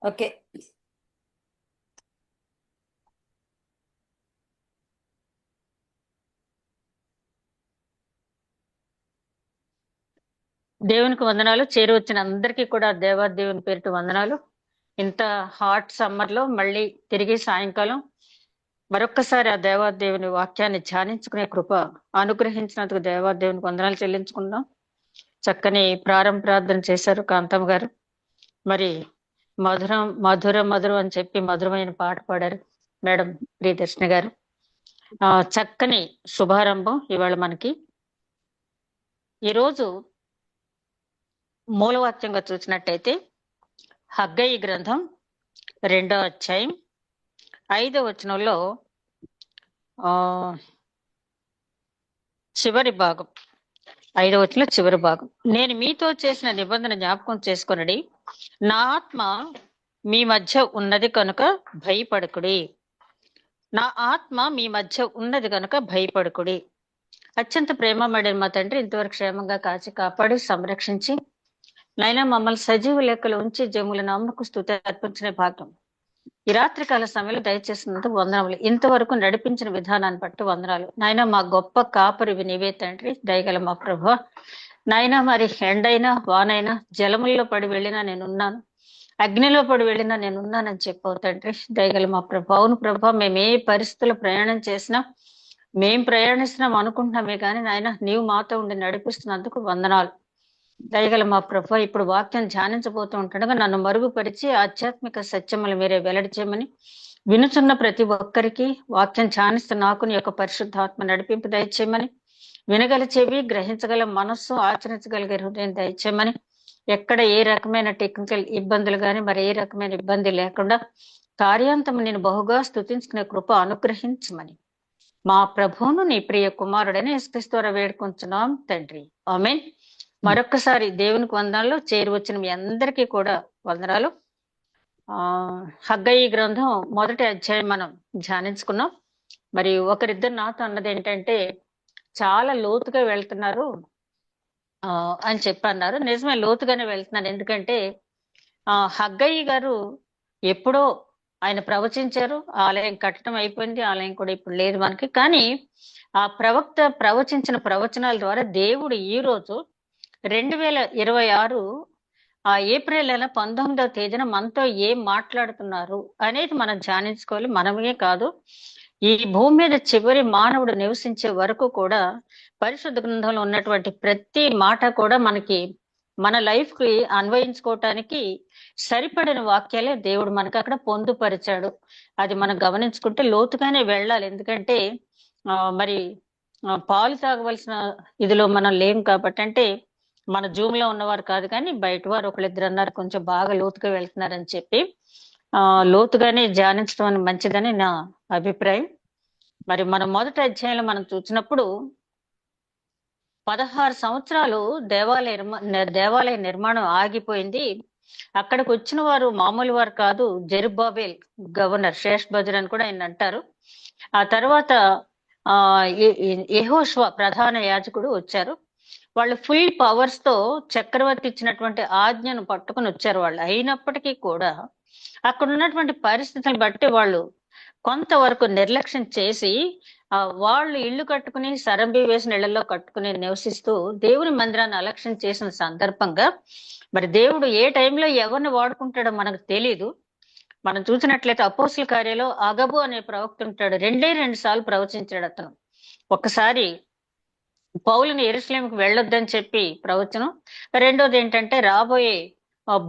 Okay. దేవునికి వందనాలు. చేరువచ్చిన అందరికీ కూడా దేవాదేవుని పేరిట వందనాలు. ఇంత హాట్ సమ్మర్ లో మళ్ళీ తిరిగి సాయంకాలం మరొక్కసారి ఆ దేవాదేవుని వాక్యాన్ని ధ్యానించుకునే కృప అనుగ్రహించినందుకు దేవాదేవునికి వందనాలు చెల్లించుకుందాం. చక్కని ప్రారంభ ప్రార్థన చేశారు కాంతమ్మ గారు. మరి మధురం మధురం మధురం అని చెప్పి మధురమైన పాట పాడారు మేడం ప్రియదర్శిని గారు. చక్కని శుభారంభం ఇవాళ మనకి. ఈరోజు మూలవాక్యంగా చూసినట్టయితే హగ్గయి గ్రంథం 2వ అధ్యాయం 5వ వచనంలో చివరి భాగం, 5వ వచనం చివరి భాగం, నేను మీతో చేసిన నిబంధన జ్ఞాపకం చేసుకొనడి, నా ఆత్మ మీ మధ్య ఉన్నది కనుక భయపడకుడి. నా ఆత్మ మీ మధ్య ఉన్నది కనుక భయపడకుడి. అత్యంత ప్రేమమడిన మా తండ్రి, ఇంతవరకు క్షేమంగా కాచి కాపాడి సంరక్షించి నైనా మమ్మల్ని సజీవ లెక్కలు ఉంచి జముల నామకు స్తుతి అర్పించిన భాగ్యం ఈ రాత్రికాల సమయంలో దయచేసినందుకు వందనములు. ఇంతవరకు నడిపించిన విధానాన్ని బట్టి వందనాలు నాయన. మా గొప్ప కాపరివి నీవే తండ్రి, దయగల మా ప్రభు. నాయన మరి ఎండైనా వానైనా జలముల్లో పడి వెళ్ళినా నేనున్నాను, అగ్నిలో పడి వెళ్ళినా నేనున్నానని చెప్పావు తండ్రి, దయగల మా ప్రభు. అవును ప్రభు, మేము ఏ పరిస్థితుల్లో ప్రయాణం చేసినా, మేం ప్రయాణిస్తున్నాం అనుకుంటున్నామే కానీ నాయన నీవు మాతో ఉండి నడిపిస్తున్నందుకు వందనాలు, దయగల మా ప్రభు. ఇప్పుడు వాక్యం ధ్యానించబోతూ ఉంటుండగా నన్ను మరుగుపరిచి ఆధ్యాత్మిక సత్యములు మీరే వెల్లడి చేయమని, వినుచున్న ప్రతి ఒక్కరికి వాక్యం ధ్యానిస్తున్న నాకు నీ యొక్క పరిశుద్ధాత్మ నడిపింపు దయచేయమని, వినగల చెవి, గ్రహించగల మనస్సు, ఆచరించగలిగే హృదయం దయచేయమని, ఎక్కడ ఏ రకమైన టెక్నికల్ ఇబ్బందులు కానీ మరి ఏ రకమైన ఇబ్బంది లేకుండా కార్యాంతం నేను బహుగా స్తుతించుకునే కృప అనుగ్రహించమని మా ప్రభువును నీ ప్రియ కుమారుడని యేసుక్రీస్తు ద్వారా వేడుకుంటున్నాం తండ్రి, ఆమేన్. మరొక్కసారి దేవునికి వందనాలు. చేరువచ్చిన మీ అందరికీ కూడా వందనాలు. హగ్గయి గ్రంథం 1వ అధ్యాయం మనం ధ్యానించుకున్నాం. మరి ఒకరిద్దరు నాతో అన్నది ఏంటంటే చాలా లోతుగా వెళ్తున్నారు అని చెప్పన్నారు. నిజమే, లోతుగానే వెళ్తున్నాను. ఎందుకంటే హగ్గయి గారు ఎప్పుడో ఆయన ప్రవచించారు, ఆలయం కట్టడం అయిపోయింది, ఆలయం కూడా ఇప్పుడు లేదు మనకి. కానీ ఆ ప్రవక్త ప్రవచించిన ప్రవచనాల ద్వారా దేవుడు ఈ రోజు 2026 ఏప్రిల్ 19వ తేదీన మనతో ఏం మాట్లాడుతున్నారు అనేది మనం ధ్యానించుకోవాలి. మనమే కాదు, ఈ భూమి మీద చివరి మానవుడు నివసించే వరకు కూడా పరిశుద్ధ గ్రంథంలో ఉన్నటువంటి ప్రతి మాట కూడా మనకి మన లైఫ్ కి అన్వయించుకోవటానికి సరిపడిన వాక్యాలే దేవుడు మనకు అక్కడ పొందుపరిచాడు. అది మనం గమనించుకుంటే లోతుగానే వెళ్ళాలి. ఎందుకంటే మరి పాలు తాగవలసిన ఇదిలో మనం లేం కాబట్టి. అంటే మన జూమ్ లో ఉన్నవారు కాదు కానీ బయట వారు ఒకళ్ళిద్దరు అన్నారు కొంచెం బాగా లోతుగా వెళ్తున్నారని చెప్పి. లోతుగానే ధ్యానించడం మంచిదని నా అభిప్రాయం. మరి మన మొదటి అధ్యాయంలో మనం చూసినప్పుడు 16 సంవత్సరాలు దేవాలయ నిర్మాణం ఆగిపోయింది. అక్కడికి వచ్చిన వారు మామూలు వారు కాదు, జెరుబ్బాబెల్ గవర్నర్, శేష్బజర్ అని కూడా ఆయన అంటారు. ఆ తర్వాత యెహోషువ ప్రధాన యాజకుడు వచ్చారు. వాళ్ళు ఫుల్ పవర్స్ తో చక్రవర్తి ఇచ్చినటువంటి ఆజ్ఞను పట్టుకుని వచ్చారు వాళ్ళు. అయినప్పటికీ కూడా అక్కడ ఉన్నటువంటి పరిస్థితులను బట్టి వాళ్ళు కొంతవరకు నిర్లక్ష్యం చేసి వాళ్ళు ఇళ్లు కట్టుకుని సరంబి వేసిన ఇళ్లలో కట్టుకుని నివసిస్తూ దేవుని మందిరాన్ని అలక్ష్యం చేసిన సందర్భంగా మరి దేవుడు ఏ టైంలో ఎవరిని వాడుకుంటాడో మనకు తెలీదు. మనం చూసినట్లయితే అపోస్తుల కార్యాలో అగబు అనే ప్రవక్త ఉంటాడు. 2 సార్లు ప్రవచించాడు అతను. ఒకసారి పౌలుని యెరూషలేముకు వెళ్ళొద్దని చెప్పి ప్రవచనం, రెండోది ఏంటంటే రాబోయే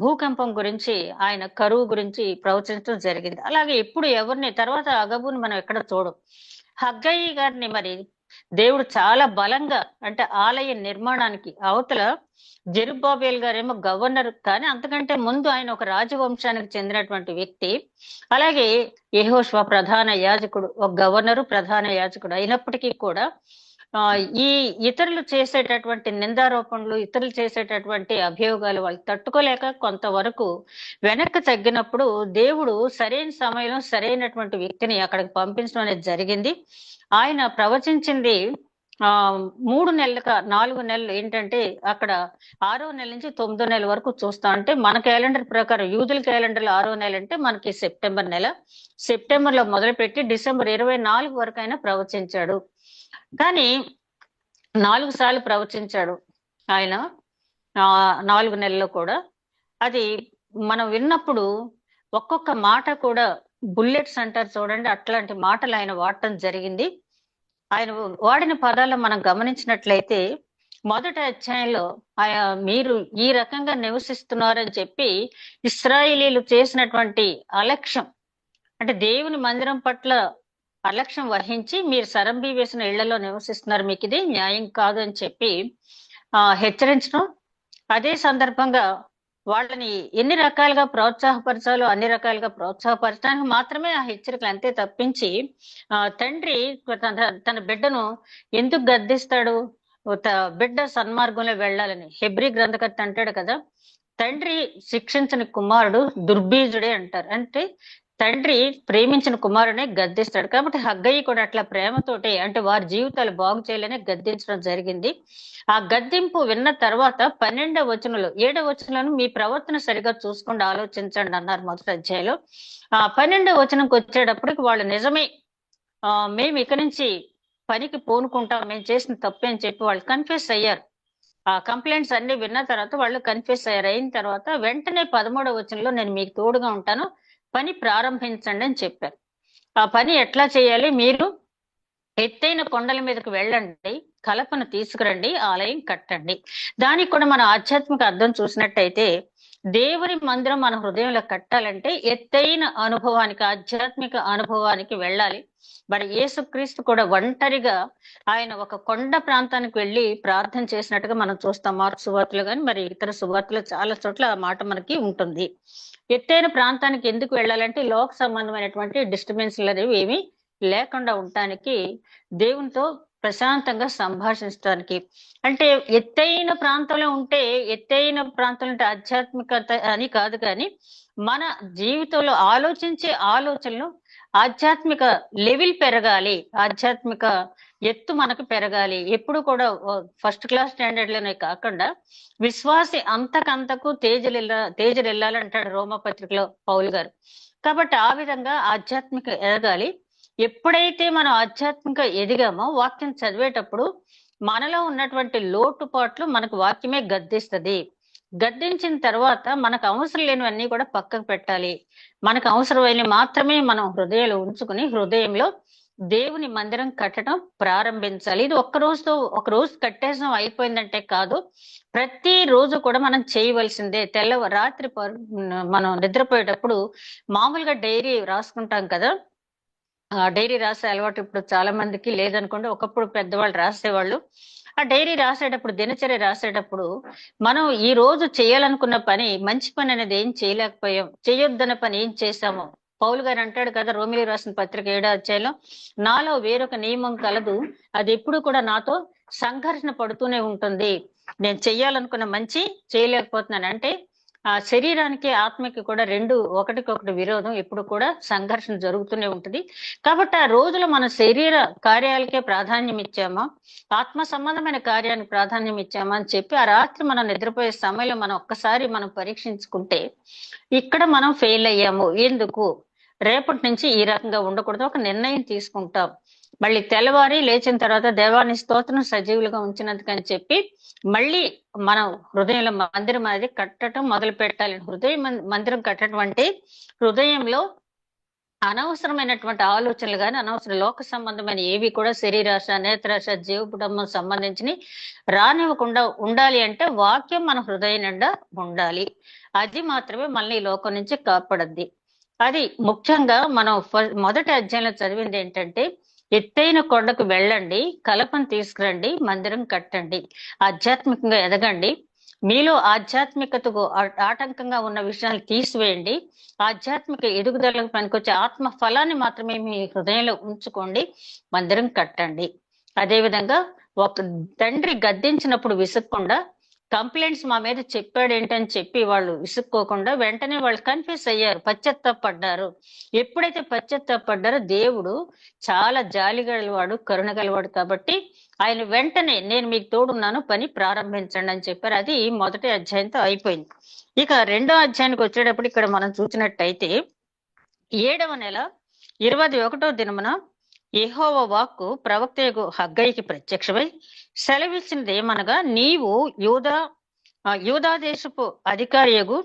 భూకంపం గురించి, ఆయన కరువు గురించి ప్రవచించడం జరిగింది. అలాగే ఎప్పుడు ఎవరిని తర్వాత అగబుని మనం ఎక్కడ చూడం. హగ్గయి గారిని మరి దేవుడు చాలా బలంగా, అంటే ఆలయ నిర్మాణానికి అవతల జెరుబ్బాబెల్ గారేమో గవర్నర్, కానీ అంతకంటే ముందు ఆయన ఒక రాజవంశానికి చెందినటువంటి వ్యక్తి. అలాగే యెహోషువ ప్రధాన యాజకుడు, ఒక గవర్నరు ప్రధాన యాజకుడు అయినప్పటికీ కూడా ఈ ఇతరులు చేసేటటువంటి నిందారోపణలు, ఇతరులు చేసేటటువంటి అభియోగాలు వాళ్ళు తట్టుకోలేక కొంతవరకు వెనక్కి తగ్గినప్పుడు దేవుడు సరైన సమయంలో సరైనటువంటి వ్యక్తిని అక్కడికి పంపించడం అనేది జరిగింది. ఆయన ప్రవచించింది 3 నెలలుగా 4 నెలలు ఏంటంటే అక్కడ 6వ నెల నుంచి 9వ నెల వరకు చూస్తాం. అంటే మన క్యాలెండర్ ప్రకారం యూదుల క్యాలెండర్లో 6వ నెల అంటే మనకి సెప్టెంబర్ నెల. సెప్టెంబర్లో మొదలుపెట్టి డిసెంబర్ 24 వరకు ఆయన ప్రవచించాడు. కానీ 4 సార్లు ప్రవచించాడు ఆయన 4 నెలల్లో కూడా. అది మనం విన్నప్పుడు ఒక్కొక్క మాట కూడా బుల్లెట్స్ అంటారు చూడండి, అట్లాంటి మాటలు ఆయన వాడటం జరిగింది. ఆయన వాడిన పదాలు మనం గమనించినట్లయితే మొదటి అధ్యాయంలో మీరు ఈ రకంగా నివసిస్తున్నారని చెప్పి ఇశ్రాయేలీలు చేసినటువంటి అలక్ష్యం, అంటే దేవుని మందిరం పట్ల అలక్ష్యం వహించి మీరు సరంబి వేసిన ఇళ్లలో నివసిస్తున్నారు, మీకు ఇది న్యాయం కాదు అని చెప్పి హెచ్చరించడం. అదే సందర్భంగా వాళ్ళని ఎన్ని రకాలుగా ప్రోత్సాహపరచాలో అన్ని రకాలుగా ప్రోత్సాహపరచడానికి మాత్రమే ఆ హెచ్చరికలు, అంతే తప్పించి తండ్రి తన బిడ్డను ఎందుకు గద్దిస్తాడు, బిడ్డ సన్మార్గంలో వెళ్ళాలని. హెబ్రీ గ్రంథకర్త అంటాడు కదా, తండ్రి శిక్షించిన కుమారుడు దుర్బీజుడే అంటారు. అంటే తండ్రి ప్రేమించిన కుమారునే గద్దిస్తాడు. కాబట్టి హగ్గయ్య కూడా అట్లా ప్రేమతోటే, అంటే వారి జీవితాలు బాగు చేయాలని గద్దించడం జరిగింది. ఆ గద్దింపు విన్న తర్వాత 12వ వచనంలో 7వ వచనంలో మీ ప్రవర్తన సరిగా చూసుకోండి, ఆలోచించండి అన్నారు మొదటి అధ్యాయంలో. 12వ వచనంకి వచ్చేటప్పటికి వాళ్ళు నిజమే, మేము ఇక నుంచి పనికి పూనుకుంటాం, మేము చేసిన తప్పే అని చెప్పి వాళ్ళు కన్ఫ్యూస్ అయ్యారు. ఆ కంప్లైంట్స్ అన్ని విన్న తర్వాత వాళ్ళు కన్ఫ్యూస్ అయ్యారు. అయిన తర్వాత వెంటనే 13వ వచనంలో నేను మీకు తోడుగా ఉంటాను, పని ప్రారంభించండి అని చెప్పారు. ఆ పని ఎట్లా చేయాలి, మీరు ఎత్తైన కొండల మీదకి వెళ్ళండి, కలపను తీసుకురండి, ఆలయం కట్టండి. దానికి కూడా మన ఆధ్యాత్మిక అర్థం చూసినట్టయితే దేవుని మందిరం మన హృదయంలో కట్టాలంటే ఎత్తైన అనుభవానికి, ఆధ్యాత్మిక అనుభవానికి వెళ్ళాలి. మరి యేసుక్రీస్తు కూడా ఒంటరిగా ఆయన ఒక కొండ ప్రాంతానికి వెళ్ళి ప్రార్థన చేసినట్టుగా మనం చూస్తాం మార్కు సువార్తలు కానీ మరి ఇతర సువార్తలు చాలా చోట్ల ఆ మాట మనకి ఉంటుంది. ఎత్తైన ప్రాంతానికి ఎందుకు వెళ్ళాలంటే లోక సంబంధమైనటువంటి డిస్టర్బెన్స్లు అనేవి ఏమి లేకుండా ఉండటానికి, దేవునితో ప్రశాంతంగా సంభాషించడానికి. అంటే ఎత్తైన ప్రాంతంలో ఉంటే, ఎత్తైన ప్రాంతంలో ఉంటే ఆధ్యాత్మికత అని కాదు, కానీ మన జీవితంలో ఆలోచించే ఆలోచనలు ఆధ్యాత్మిక లెవెల్ పెరగాలి, ఆధ్యాత్మిక ఎత్తు మనకు పెరగాలి. ఎప్పుడు కూడా ఫస్ట్ క్లాస్ స్టాండర్డ్ లోనే కాకుండా విశ్వాసి అంతకంతకు తేజరెల్లాలంటాడు రోమపత్రికలో పౌలు గారు. కాబట్టి ఆ విధంగా ఆధ్యాత్మిక ఎదగాలి. ఎప్పుడైతే మనం ఆధ్యాత్మిక ఎదిగామో వాక్యం చదివేటప్పుడు మనలో ఉన్నటువంటి లోటుపాట్లు మనకు వాక్యమే గద్దిస్తుంది. గద్దించిన తర్వాత మనకు అవసరం లేనివన్నీ కూడా పక్కకు పెట్టాలి. మనకు అవసరమైన మాత్రమే మనం హృదయంలో ఉంచుకుని హృదయంలో దేవుని మందిరం కట్టడం ప్రారంభించాలి. ఇది ఒక రోజు కట్టేసం అయిపోయిందంటే కాదు, ప్రతి రోజు కూడా మనం చేయవలసిందే. రాత్రి మనం నిద్రపోయేటప్పుడు మామూలుగా డైరీ రాసుకుంటాం కదా, డైరీ రాసే అలవాటు ఇప్పుడు చాలా మందికి లేదనుకోండి, ఒకప్పుడు పెద్దవాళ్ళు రాసేవాళ్ళు. ఆ డైరీ రాసేటప్పుడు, దినచర్య రాసేటప్పుడు మనం ఈ రోజు చేయాలనుకున్న పని, మంచి పని అనేది ఏం చేయలేకపోయాం, చేయొద్దన్న పని ఏం చేశామో. పౌలు గారు అంటాడు కదా రోమిలి రాసిన పత్రిక 7వ అధ్యాయంలో, నాలో వేరొక నియమం కలదు, అది ఎప్పుడు కూడా నాతో సంఘర్షణ పడుతూనే ఉంటుంది. నేను చెయ్యాలనుకున్న మంచి చేయలేకపోతున్నాను. అంటే ఆ శరీరానికి ఆత్మకి కూడా రెండు ఒకటికొకటి విరోధం, ఎప్పుడు కూడా సంఘర్షణ జరుగుతూనే ఉంటుంది. కాబట్టి ఆ రోజులో మన శరీర కార్యాలకే ప్రాధాన్యం ఇచ్చామా, ఆత్మ సంబంధమైన కార్యానికి ప్రాధాన్యం ఇచ్చామా అని చెప్పి ఆ రాత్రి మనం నిద్రపోయే సమయంలో మనం ఒక్కసారి మనం పరీక్షించుకుంటే ఇక్కడ మనం ఫెయిల్ అయ్యాము, ఎందుకు రేపటి నుంచి ఈ రకంగా ఉండకూడదు, ఒక నిర్ణయం తీసుకుంటాం. మళ్ళీ తెల్లవారి లేచిన తర్వాత దేవాన్ని స్తోత్రం సజీవులుగా ఉంచినందుకని చెప్పి మళ్ళీ మనం హృదయంలో మందిరం అనేది కట్టడం మొదలు పెట్టాలి. మందిరం కట్టడం అంటే హృదయంలో అనవసరమైనటువంటి ఆలోచనలు కానీ, అనవసర లోక సంబంధమైన ఏవి కూడా, శరీరాశ, నేత్రాశ, జీవపుటమ్మం సంబంధించి రానివ్వకుండా ఉండాలి. అంటే వాక్యం మన హృదయం నిండా ఉండాలి. అది మాత్రమే మనల్ని ఈ లోకం నుంచి కాపాడద్ది. అది ముఖ్యంగా మనం మొదటి అధ్యాయంలో చదివింది ఏంటంటే, ఎత్తైన కొండకు వెళ్ళండి, కలపను తీసుకురండి, మందిరం కట్టండి, ఆధ్యాత్మికంగా ఎదగండి, మీలో ఆధ్యాత్మికతకు ఆటంకంగా ఉన్న విషయాలు తీసివేయండి, ఆధ్యాత్మిక ఎదుగుదలకు పనికొచ్చే ఆత్మ ఫలాన్ని మాత్రమే మీ హృదయంలో ఉంచుకోండి, మందిరం కట్టండి. అదేవిధంగా ఒక తండ్రి గద్దించినప్పుడు విసుక్కుండా కంప్లైంట్స్ మా మీద చెప్పాడు ఏంటని చెప్పి వాళ్ళు విసుక్కోకుండా వెంటనే వాళ్ళు కన్ఫ్యూస్ అయ్యారు, పశ్చాత్తాపడ్డారు. ఎప్పుడైతే పశ్చాత్తాపడ్డారో దేవుడు చాలా జాలి గలవాడు, కరుణ గలవాడు కాబట్టి ఆయన వెంటనే నేను మీకు తోడున్నాను, పని ప్రారంభించండి అని చెప్పారు. అది మొదటి అధ్యాయంతో అయిపోయింది. ఇక రెండో అధ్యాయానికి వచ్చేటప్పుడు ఇక్కడ మనం చూసినట్టయితే 7వ నెల 21వ దినమున యెహోవా వాక్కు ప్రవక్తయగు హగ్గయికి ప్రత్యక్షమై సెలవిచ్చినది ఏమనగా, నీవు యూదా దేశపు అధికారియగు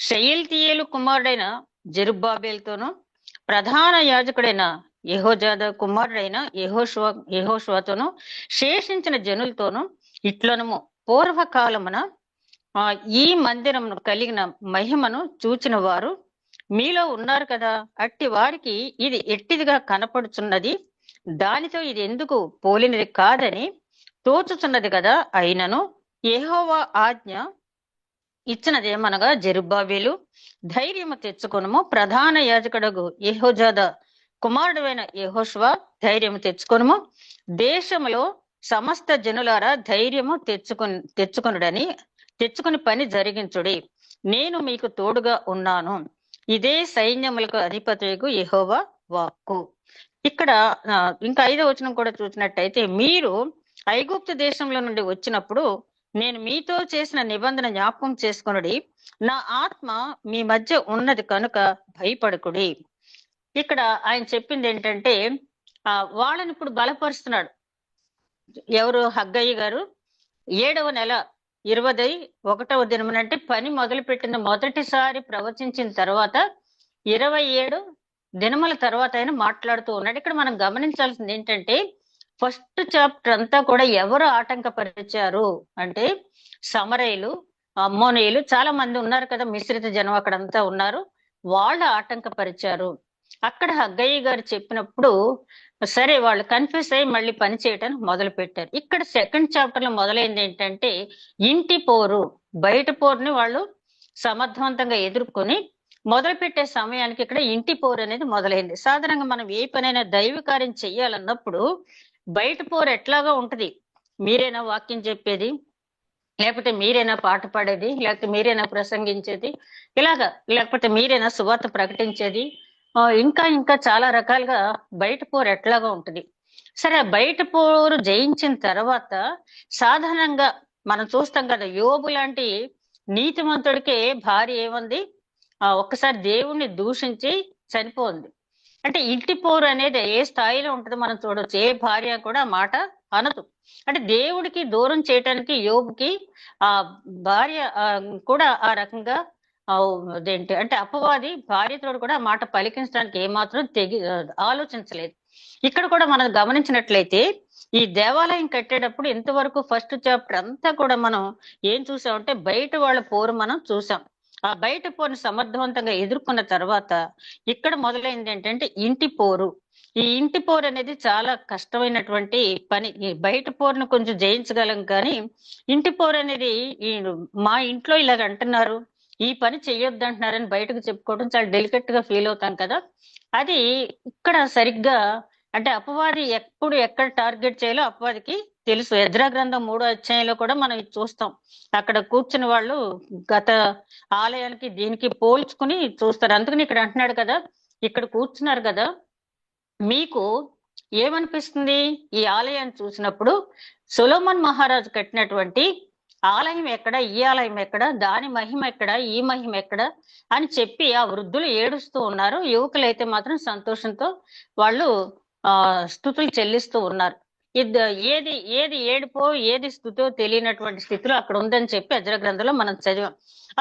షయల్తీయేలు కుమారుడైన జెరుబ్బాబేలుతోనూ ప్రధాన యాజకుడైన యెహోజాద కుమారుడైన యెహోషువతోనూ శేషించిన జనులతోనూ ఇట్లనము, పూర్వకాలమున ఈ మందిరమును కలిగిన మహిమను చూచిన వారు మీలో ఉన్నారు కదా, అట్టి వారికి ఇది ఎట్టిదిగా కనపడుచున్నది, దానితో ఇది ఎందుకు పోలినది కాదని తోచుచున్నది కదా. అయినను యెహోవా ఆజ్ఞ ఇచ్చినదేమనగా, జెరుబ్బాబేలు ధైర్యము తెచ్చుకొనుము, ప్రధాన యాజకుడగు యెహోజాద కుమారుడైన యెహోషువ ధైర్యము తెచ్చుకొనుము, దేశములో సమస్త జనులారా ధైర్యము తెచ్చుకుని పని జరిగించుడి, నేను మీకు తోడుగా ఉన్నాను, ఇదే సైన్యములకు అధిపతియగు యెహోవా వాక్కు. ఇక్కడ ఇంకా 5వ వచనం కూడా చూసినట్టయితే, మీరు ఐగుప్తు దేశంలో నుండి వచ్చినప్పుడు నేను మీతో చేసిన నిబంధన జ్ఞాపకం చేసుకొనుడి, నా ఆత్మ మీ మధ్య ఉన్నది కనుక భయపడకుడి. ఇక్కడ ఆయన చెప్పింది ఏంటంటే వాళ్ళని ఇప్పుడు బలపరుస్తున్నాడు. ఎవరు? హగ్గయి గారు 7వ నెల 21వ దినమున, అంటే పని మొదలు పెట్టిన మొదటిసారి ప్రవచించిన తర్వాత 27 దినముల తర్వాత ఆయన మాట్లాడుతూ ఉన్నాడు. ఇక్కడ మనం గమనించాల్సింది ఏంటంటే, ఫస్ట్ చాప్టర్ అంతా కూడా ఎవరు ఆటంకపరిచారు అంటే, సమరయులు, అమ్మోనీయులు చాలా మంది ఉన్నారు కదా, మిశ్రిత జనం అక్కడంతా ఉన్నారు, వాళ్ళు ఆటంకపరిచారు. అక్కడ హగ్గయి గారు చెప్పినప్పుడు సరే వాళ్ళు కన్ఫ్యూజ్ అయ్యి మళ్ళీ పని చేయటానికి మొదలు పెట్టారు. ఇక్కడ సెకండ్ చాప్టర్ లో మొదలైంది ఏంటంటే, ఇంటి పోరు, బయట పోరుని వాళ్ళు సమర్థవంతంగా ఎదుర్కొని మొదలు పెట్టే సమయానికి ఇక్కడ ఇంటి పోరు అనేది మొదలైంది. సాధారణంగా మనం ఏ పనైనా దైవ కార్యం చెయ్యాలన్నప్పుడు బయట పోరు ఎట్లాగా ఉంటది, మీరేనా వాక్యం చెప్పేది, లేకపోతే మీరేనా పాట పాడేది, లేకపోతే మీరేనా ప్రసంగించేది, ఇలాగా, లేకపోతే మీరేనా సువార్త ప్రకటించేది, ఇంకా ఇంకా చాలా రకాలుగా బయట పోరు ఎట్లాగా ఉంటది. సరే, బయట పోరు జయించిన తర్వాత సాధారణంగా మనం చూస్తాం కదా, యోబు లాంటి నీతిమంతుడికి భార్య ఏముంది, ఒక్కసారి దేవుణ్ణి దూషించి చనిపోయింది. అంటే ఇంటి పోరు అనేది ఏ స్థాయిలో ఉంటుందో మనం చూడొచ్చు. ఏ భార్య కూడా మాట అనదు. అంటే దేవుడికి దూరం చేయటానికి యోబుకి ఆ భార్య కూడా ఆ రకంగా అదేంటి అంటే అపవాది భార్యతో కూడా మాట పలికించడానికి ఏమాత్రం ఆలోచించలేదు. ఇక్కడ కూడా మనం గమనించినట్లయితే ఈ దేవాలయం కట్టేటప్పుడు ఇంతవరకు ఫస్ట్ చాప్టర్ అంతా కూడా మనం ఏం చూసామంటే బయట వాళ్ళ పోరు మనం చూసాం. ఆ బయట పోరుని సమర్థవంతంగా ఎదుర్కొన్న తర్వాత ఇక్కడ మొదలైంది ఏంటంటే ఇంటి పోరు. ఈ ఇంటి పోరు అనేది చాలా కష్టమైనటువంటి పని. ఈ బయట పోరును కొంచెం జయించగలం, కానీ ఇంటి పోరు అనేది మా ఇంట్లో ఇలాగ అంటున్నారు, ఈ పని చెయ్యొద్దు అంటున్నారని బయటకు చెప్పుకోవడం చాలా డెలికేట్ గా ఫీల్ అవుతాం కదా. అది ఇక్కడ సరిగ్గా అంటే అపవాది ఎప్పుడు ఎక్కడ టార్గెట్ చేయాలో అపవాదికి తెలుసు. ఎజ్రా గ్రంథం 3వ అధ్యాయంలో కూడా మనం చూస్తాం. అక్కడ కూర్చుని వాళ్ళు గత ఆలయానికి దీనికి పోల్చుకుని చూస్తారు. అందుకని ఇక్కడ అంటున్నాడు కదా, ఇక్కడ కూర్చున్నారు కదా, మీకు ఏమనిపిస్తుంది ఈ ఆలయాన్ని చూసినప్పుడు? సొలొమోన్ మహారాజు కట్టినటువంటి ఆలయం ఎక్కడ, ఈ ఆలయం ఎక్కడ, దాని మహిమ ఎక్కడ, ఈ మహిమ ఎక్కడ అని చెప్పి ఆ వృద్ధులు ఏడుస్తూ ఉన్నారు. యువకులైతే మాత్రం సంతోషంతో వాళ్ళు స్తుతులు చెల్లిస్తూ ఉన్నారు. ఏది ఏది ఏడుపో ఏది స్థుతో తెలియనటువంటి స్థితిలో అక్కడ ఉందని చెప్పి ఎజ్రా గ్రంథంలో మనం చదివాం.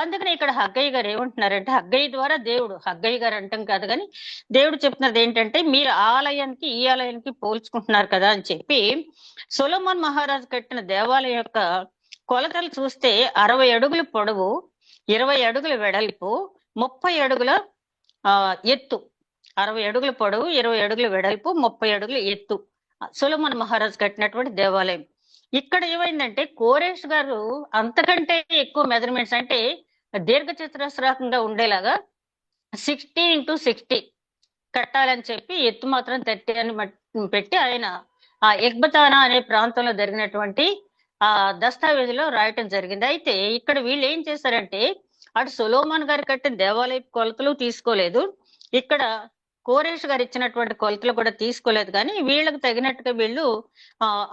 అందుకని ఇక్కడ హగ్గయి గారు ఏమంటున్నారంటే, హగ్గయి ద్వారా దేవుడు, హగ్గయి గారు అంటాం కాదు కానీ దేవుడు చెప్తున్నది ఏంటంటే, మీరు ఆలయానికి ఈ ఆలయానికి పోల్చుకుంటున్నారు కదా అని చెప్పి, సొలొమోన్ మహారాజు కట్టిన దేవాలయం యొక్క కొలతలు చూస్తే 60 అడుగుల పొడవు, 20 అడుగుల వెడల్పు, 30 అడుగుల ఎత్తు. 60 అడుగుల పొడవు, 20 అడుగుల వెడల్పు, 30 అడుగుల ఎత్తు సొలొమోన్ మహారాజు కట్టినటువంటి దేవాలయం. ఇక్కడ ఏమైందంటే కోరేష్ గారు అంతకంటే ఎక్కువ మెజర్మెంట్స్, అంటే దీర్ఘచతురస్రాకంగా ఉండేలాగా 60x60 కట్టాలని చెప్పి ఎత్తు మాత్రం 30 అని పెట్టి ఆయన ఆ ఎగ్బతానా అనే ప్రాంతంలో జరిగినటువంటి ఆ దస్తావేజులో రాయటం జరిగింది. అయితే ఇక్కడ వీళ్ళు ఏం చేశారంటే అటు సొలొమోన్ గారు కట్టిన దేవాలయపు కొలతలు తీసుకోలేదు. ఇక్కడ కోరేష్ గారు ఇచ్చినటువంటి కొలతలు కూడా తీసుకోలేదు. కానీ వీళ్ళకి తగినట్టుగా వీళ్ళు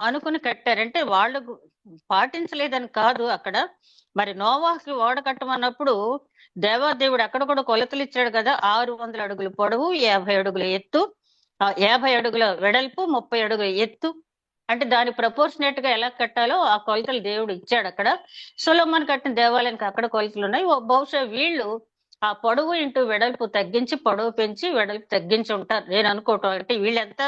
అనుకుని కట్టారు. అంటే వాళ్ళు పాటించలేదని కాదు అక్కడ. మరి నోవాహుకి ఓడ కట్టమన్నప్పుడు దేవాదేవుడు అక్కడ కూడా కొలతలు ఇచ్చాడు కదా. 600 అడుగుల పొడవు, 50 అడుగుల ఎత్తు, 50 అడుగుల వెడల్పు, 30 అడుగుల ఎత్తు. అంటే దాని ప్రపోర్షనేట్ గా ఎలా కట్టాలో ఆ కొలతలు దేవుడు ఇచ్చాడు అక్కడ. సొలొమోన్ కట్టిన దేవాలయానికి అక్కడ కొలతలు ఉన్నాయి. బహుశా వీళ్ళు ఆ పొడవు ఇంటూ వెడల్పు తగ్గించి, పొడవు పెంచి వెడల్పు తగ్గించి ఉంటారు నేను అనుకోవటం. అంటే వీళ్ళంతా